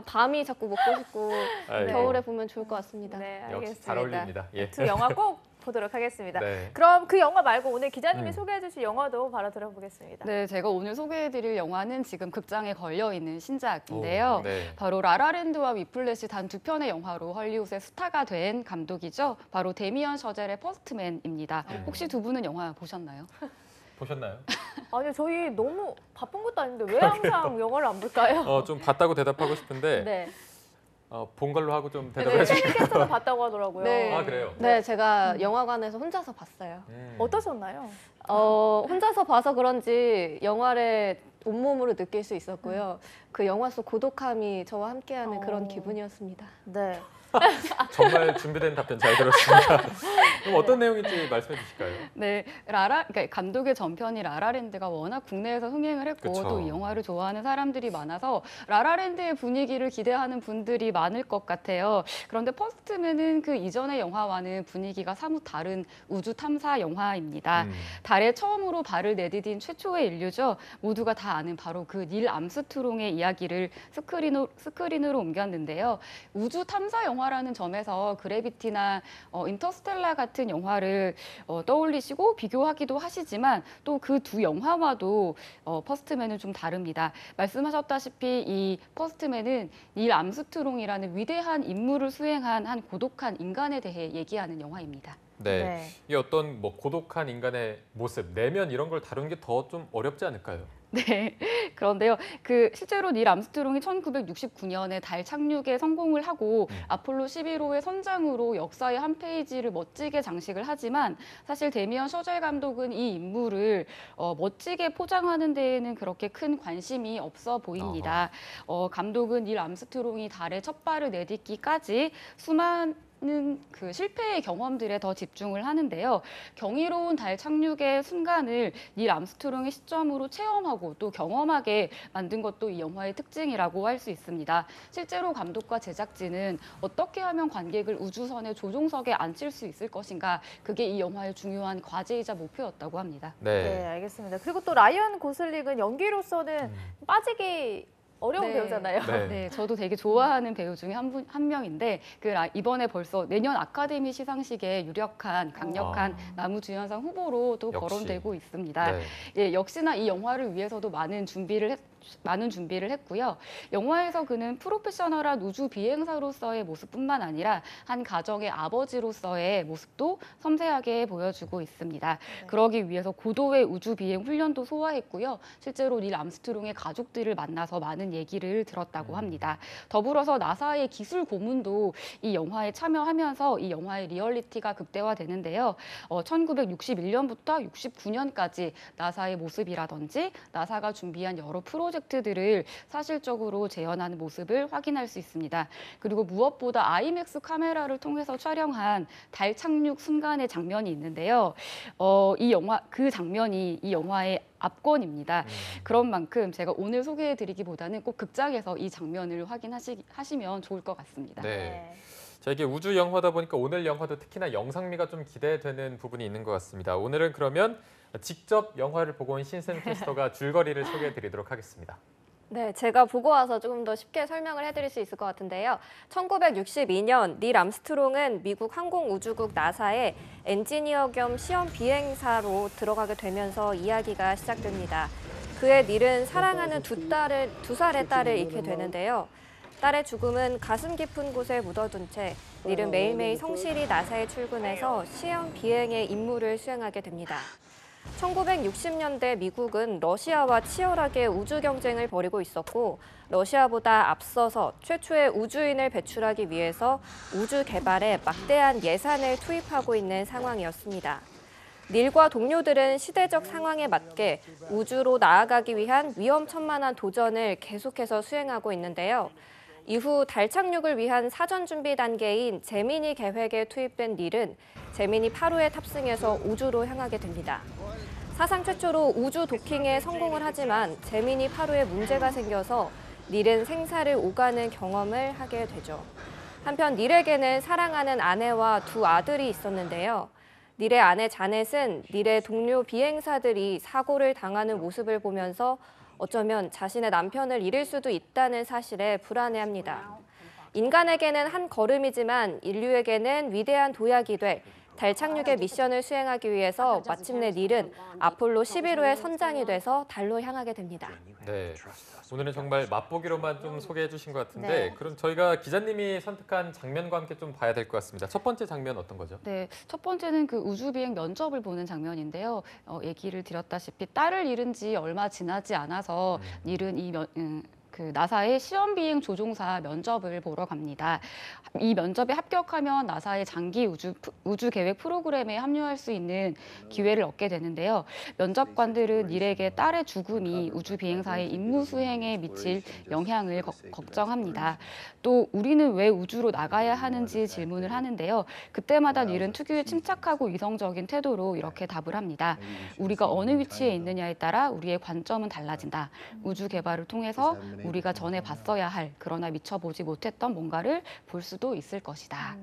밤이 자꾸 먹고 싶고 아이고. 겨울에 보면 좋을 것 같습니다. 네, 역시 알겠습니다. 잘 어울립니다. 예. 두 영화 꼭 보도록 하겠습니다. 네. 그럼 그 영화 말고 오늘 기자님이 소개해 주실 영화도 바로 들어보겠습니다. 네, 제가 오늘 소개해드릴 영화는 지금 극장에 걸려있는 신작인데요. 오, 네. 바로 라라랜드와 위플래시 단 두 편의 영화로 헐리우드의 스타가 된 감독이죠. 바로 데미언 셔젤의 퍼스트맨입니다. 혹시 두 분은 영화 보셨나요? 보셨나요? 아니요, 저희 너무 바쁜 것도 아닌데 왜 항상 영화를 안 볼까요? 좀 봤다고 대답하고 싶은데 네. 본 걸로 하고 좀 대답해 네, 주세요. 힐링캐스터는 봤다고 하더라고요. 네. 아, 그래요? 네, 제가 영화관에서 혼자서 봤어요. 어떠셨나요? 혼자서 봐서 그런지 영화를 온몸으로 느낄 수 있었고요. 그 영화 속 고독함이 저와 함께하는 그런 기분이었습니다. 네. 정말 준비된 답변 잘 들었습니다. 그럼 어떤 내용인지 말씀해 주실까요? 네, 그러니까 감독의 전편이 라라랜드가 워낙 국내에서 흥행을 했고 그쵸. 또 이 영화를 좋아하는 사람들이 많아서 라라랜드의 분위기를 기대하는 분들이 많을 것 같아요. 그런데 퍼스트맨은 그 이전의 영화와는 분위기가 사뭇 다른 우주 탐사 영화입니다. 달에 처음으로 발을 내디딘 최초의 인류죠. 모두가 다 아는 바로 그 닐 암스트롱의 이야기를 스크린으로 옮겼는데요. 우주 탐사 영화라는 점에서 그래비티나 인터스텔라 같은 영화를 떠올리시고 비교하기도 하시지만 또 그 두 영화와도 퍼스트맨은 좀 다릅니다. 말씀하셨다시피 이 퍼스트맨은 닐 암스트롱이라는 위대한 임무를 수행한 한 고독한 인간에 대해 얘기하는 영화입니다. 네. 이 어떤 뭐 고독한 인간의 모습, 내면 이런 걸 다루는 게 더 좀 어렵지 않을까요? 네, 그런데요. 실제로 닐 암스트롱이 1969년에 달 착륙에 성공을 하고 아폴로 11호의 선장으로 역사의 한 페이지를 멋지게 장식을 하지만 사실 데미언 셔젤 감독은 이 인물을 멋지게 포장하는 데에는 그렇게 큰 관심이 없어 보입니다. 감독은 닐 암스트롱이 달에 첫 발을 내딛기까지 수많은 그 실패의 경험들에 더 집중을 하는데요. 경이로운 달 착륙의 순간을 닐 암스트롱의 시점으로 체험하고 또 경험하게 만든 것도 이 영화의 특징이라고 할 수 있습니다. 실제로 감독과 제작진은 어떻게 하면 관객을 우주선의 조종석에 앉힐 수 있을 것인가, 그게 이 영화의 중요한 과제이자 목표였다고 합니다. 네, 알겠습니다. 그리고 또 라이언 고슬링은 연기로서는 빠지기 어려운 네. 배우잖아요. 네, 저도 되게 좋아하는 배우 중에 한 명인데 이번에 벌써 내년 아카데미 시상식에 유력한 강력한 나무주연상 후보로 또 역시. 거론되고 있습니다. 네. 예, 역시나 이 영화를 위해서도 많은 준비를 했고요. 영화에서 그는 프로페셔널한 우주 비행사로서의 모습뿐만 아니라 한 가정의 아버지로서의 모습도 섬세하게 보여주고 있습니다. 그러기 위해서 고도의 우주 비행 훈련도 소화했고요. 실제로 닐 암스트롱의 가족들을 만나서 많은 얘기를 들었다고 합니다. 더불어서 나사의 기술 고문도 이 영화에 참여하면서 이 영화의 리얼리티가 극대화되는데요. 1961년부터 69년까지 나사의 모습이라든지 나사가 준비한 여러 프로젝트 프로젝트들을 사실적으로 재현하는 모습을 확인할 수 있습니다. 그리고 무엇보다 아이맥스 카메라를 통해서 촬영한 달 착륙 순간의 장면이 있는데요. 그 장면이 이 영화의 압권입니다. 그런 만큼 제가 오늘 소개해드리기보다는 꼭 극장에서 이 장면을 확인하시면 좋을 것 같습니다. 네. 자, 이게 우주 영화다 보니까 오늘 영화도 특히나 영상미가 좀 기대되는 부분이 있는 것 같습니다. 오늘은 그러면 직접 영화를 보고 온 신선 캐스터가 줄거리를 소개해드리도록 하겠습니다. 네, 제가 보고 와서 조금 더 쉽게 설명을 해드릴 수 있을 것 같은데요. 1962년 닐 암스트롱은 미국 항공우주국 나사의 엔지니어 겸 시험 비행사로 들어가게 되면서 이야기가 시작됩니다. 그의 닐은 사랑하는 두 살의 딸을 잃게 되는데요. 딸의 죽음은 가슴 깊은 곳에 묻어둔 채 닐은 매일매일 성실히 나사에 출근해서 시험 비행의 임무를 수행하게 됩니다. 1960년대 미국은 러시아와 치열하게 우주 경쟁을 벌이고 있었고 러시아보다 앞서서 최초의 우주인을 배출하기 위해서 우주 개발에 막대한 예산을 투입하고 있는 상황이었습니다. 닐과 동료들은 시대적 상황에 맞게 우주로 나아가기 위한 위험천만한 도전을 계속해서 수행하고 있는데요. 이후 달 착륙을 위한 사전 준비 단계인 제미니 계획에 투입된 닐은 제미니 8호에 탑승해서 우주로 향하게 됩니다. 사상 최초로 우주 도킹에 성공을 하지만 제미니 8호에 문제가 생겨서 닐은 생사를 오가는 경험을 하게 되죠. 한편 닐에게는 사랑하는 아내와 두 아들이 있었는데요. 닐의 아내 자넷은 닐의 동료 비행사들이 사고를 당하는 모습을 보면서 어쩌면 자신의 남편을 잃을 수도 있다는 사실에 불안해합니다. 인간에게는 한 걸음이지만 인류에게는 위대한 도약이 될 달 착륙의 미션을 수행하기 위해서 마침내 닐은 아폴로 11호의 선장이 돼서 달로 향하게 됩니다. 네, 오늘은 정말 맛보기로만 좀 소개해 주신 것 같은데 네. 그럼 저희가 기자님이 선택한 장면과 함께 좀 봐야 될 것 같습니다. 첫 번째 장면 어떤 거죠? 네, 첫 번째는 그 우주 비행 면접을 보는 장면인데요. 얘기를 드렸다시피 딸을 잃은 지 얼마 지나지 않아서 닐은 그 나사의 시험 비행 조종사 면접을 보러 갑니다. 이 면접에 합격하면 나사의 장기 우주 계획 프로그램에 합류할 수 있는 기회를 얻게 되는데요. 면접관들은 닐에게 딸의 죽음이 우주 비행사의 임무 수행에 미칠 영향을 걱정합니다. 또 우리는 왜 우주로 나가야 하는지 질문을 하는데요. 그때마다 닐은 특유의 침착하고 이성적인 태도로 이렇게 답을 합니다. 우리가 어느 위치에 있느냐에 따라 우리의 관점은 달라진다. 우주 개발을 통해서 우리가 전에 봤어야 할 그러나 미처 보지 못했던 뭔가를 볼 수도 있을 것이다.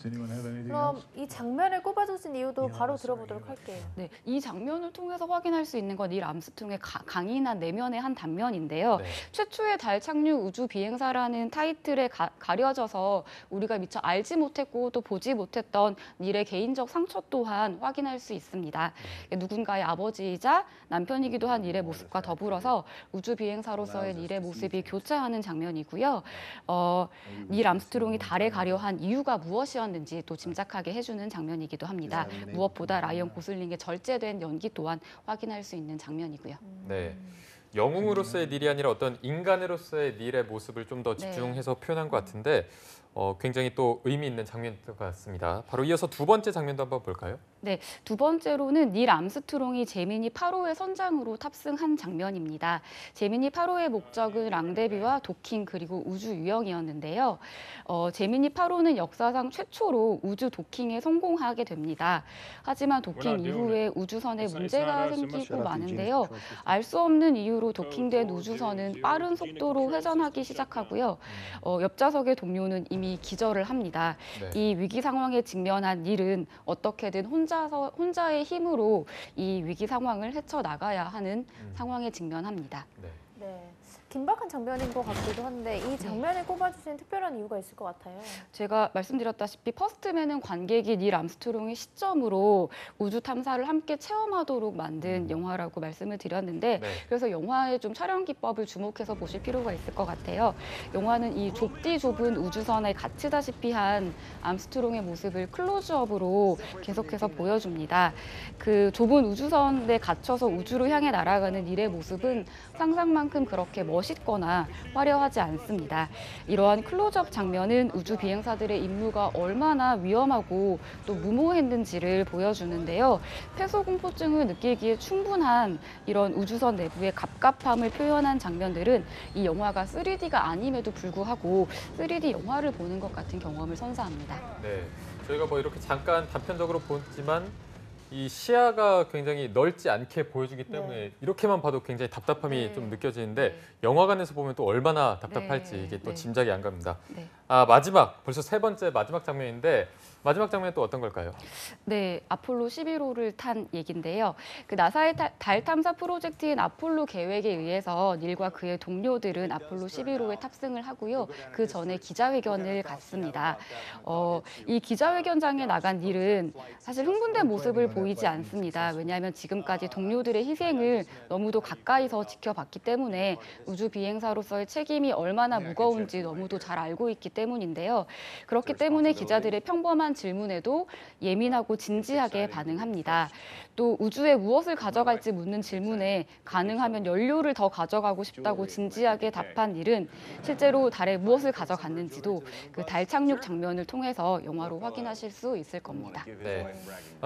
그럼 이 장면을 꼽아주신 이유도 바로 들어보도록 할게요. 네, 이 장면을 통해서 확인할 수 있는 건 닐 암스트롱의 강인한 내면의 한 단면인데요. 네. 최초의 달 착륙 우주 비행사라는 타이틀에 가려져서 우리가 미처 알지 못했고 또 보지 못했던 닐의 개인적 상처 또한 확인할 수 있습니다. 누군가의 아버지이자 남편이기도 한 닐의 모습과 더불어서 우주 비행사로서의 닐의 모습이 교차하는 장면이고요. 닐 암스트롱이 달에 가려 한 이유가 무엇이었는지 또 짐작하게 해주는 장면이기도 합니다. 무엇보다 라이언 고슬링의 절제된 연기 또한 확인할 수 있는 장면이고요. 네. 영웅으로서의 닐이 아니라 어떤 인간으로서의 닐의 모습을 좀 더 집중해서 표현한 것 같은데 굉장히 또 의미 있는 장면인 것 같습니다. 바로 이어서 두 번째 장면도 한번 볼까요? 네, 두 번째로는 닐 암스트롱이 제미니 8호의 선장으로 탑승한 장면입니다. 제미니 8호의 목적은 랑데뷰와 도킹 그리고 우주 유영이었는데요. 제미니 8호는 역사상 최초로 우주 도킹에 성공하게 됩니다. 하지만 도킹 이후에 우주선에 문제가 생기고 마는데요. 알 수 없는 이유로 도킹된 우주선은 빠른 속도로 회전하기 시작하고요. 옆좌석의 동료는 이미 기절을 합니다. 네. 이 위기 상황에 직면한 닐은 어떻게든 혼자의 힘으로 이 위기 상황을 헤쳐나가야 하는 상황에 직면합니다. 네. 네. 긴박한 장면인 것 같기도 한데 이 장면을 꼽아주신 특별한 이유가 있을 것 같아요. 제가 말씀드렸다시피 퍼스트맨은 관객이 닐 암스트롱의 시점으로 우주 탐사를 함께 체험하도록 만든 영화라고 말씀을 드렸는데 네. 그래서 영화의 좀 촬영 기법을 주목해서 보실 필요가 있을 것 같아요. 영화는 이 좁디 좁은 우주선에 갇히다시피 한 암스트롱의 모습을 클로즈업으로 계속해서 보여줍니다. 그 좁은 우주선에 갇혀서 우주로 향해 날아가는 닐의 모습은 상상만큼 그렇게 멋있거나 화려하지 않습니다. 이러한 클로즈업 장면은 우주 비행사들의 임무가 얼마나 위험하고 또 무모했는지를 보여주는데요. 폐소공포증을 느끼기에 충분한 이런 우주선 내부의 갑갑함을 표현한 장면들은 이 영화가 3D가 아님에도 불구하고 3D 영화를 보는 것 같은 경험을 선사합니다. 네, 저희가 뭐 이렇게 잠깐 단편적으로 보지만 이 시야가 굉장히 넓지 않게 보여주기 때문에 이렇게만 봐도 굉장히 답답함이 좀 느껴지는데 영화관에서 보면 또 얼마나 답답할지 이게 또 짐작이 안 갑니다. 아, 마지막, 벌써 세 번째 마지막 장면인데 마지막 장면은 또 어떤 걸까요? 네, 아폴로 11호를 탄 얘긴데요. 그 나사의 달 탐사 프로젝트인 아폴로 계획에 의해서 닐과 그의 동료들은 아폴로 11호에 탑승을 하고요. 그 전에 기자회견을 갖습니다. 이 기자회견장에 나간 닐은 사실 흥분된 모습을 보이지 않습니다. 왜냐하면 지금까지 동료들의 희생을 너무도 가까이서 지켜봤기 때문에 우주 비행사로서의 책임이 얼마나 무거운지 너무도 잘 알고 있기 때문인데요. 그렇기 때문에 기자들의 평범한 질문에도 예민하고 진지하게 반응합니다. 또 우주에 무엇을 가져갈지 묻는 질문에 가능하면 연료를 더 가져가고 싶다고 진지하게 답한 닐은 실제로 달에 무엇을 가져갔는지도 그 달 착륙 장면을 통해서 영화로 확인하실 수 있을 겁니다. 네.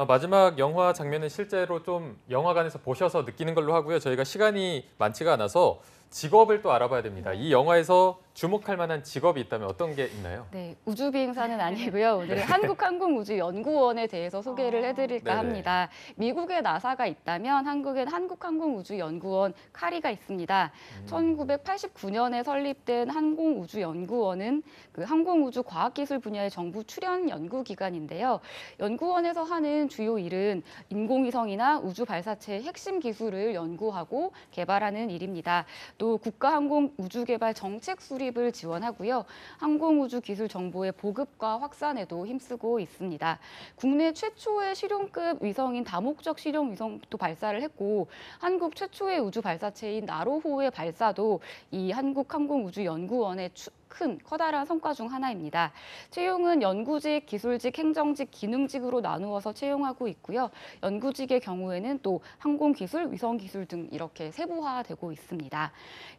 마지막 영화 장면은 실제로 좀 영화관에서 보셔서 느끼는 걸로 하고요. 저희가 시간이 많지가 않아서 직업을 또 알아봐야 됩니다. 이 영화에서 주목할 만한 직업이 있다면 어떤 게 있나요? 네, 우주 비행사는 아니고요. 오늘은 한국항공우주연구원에 대해서 소개를 해드릴까 합니다. 미국에 나사가 있다면 한국엔 한국항공우주연구원 카리가 있습니다. 1989년에 설립된 항공우주연구원은 그 항공우주 과학기술 분야의 정부 출연 연구기관인데요. 연구원에서 하는 주요 일은 인공위성이나 우주 발사체의 핵심 기술을 연구하고 개발하는 일입니다. 또 국가항공우주개발 정책 수립을 지원하고요. 항공우주 기술 정보의 보급과 확산에도 힘쓰고 있습니다. 국내 최초의 실용급 위성인 다목적 실용 위성도 발사를 했고 한국 최초의 우주 발사체인 나로호의 발사도 이 한국항공우주연구원의 큰 커다란 성과 중 하나입니다. 채용은 연구직, 기술직, 행정직, 기능직으로 나누어서 채용하고 있고요. 연구직의 경우에는 또 항공기술, 위성기술 등 이렇게 세부화되고 있습니다.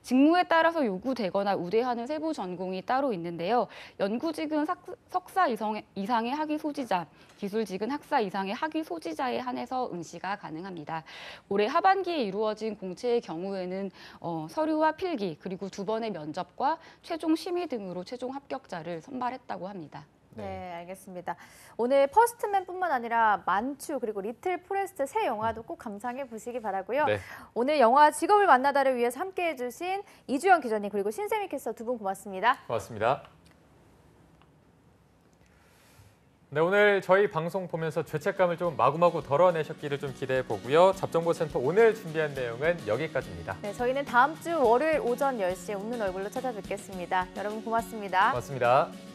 직무에 따라서 요구되거나 우대하는 세부 전공이 따로 있는데요. 연구직은 석사 이상의 학위 소지자, 기술직은 학사 이상의 학위 소지자에 한해서 응시가 가능합니다. 올해 하반기에 이루어진 공채의 경우에는 서류와 필기, 그리고 2번의 면접과 최종 심의 등으로 최종 합격자를 선발했다고 합니다. 네, 알겠습니다. 오늘 퍼스트맨뿐만 아니라 만추 그리고 리틀 포레스트 새 영화도 꼭 감상해 보시기 바라고요. 네. 오늘 영화 직업을 만나다를 위해서 함께해 주신 이주영 기자님 그리고 신세미 캐스터 두 분 고맙습니다. 고맙습니다. 네, 오늘 저희 방송 보면서 죄책감을 좀 마구마구 덜어내셨기를 좀 기대해 보고요. 잡정보센터 오늘 준비한 내용은 여기까지입니다. 네, 저희는 다음 주 월요일 오전 10시에 웃는 얼굴로 찾아뵙겠습니다. 여러분 고맙습니다. 고맙습니다.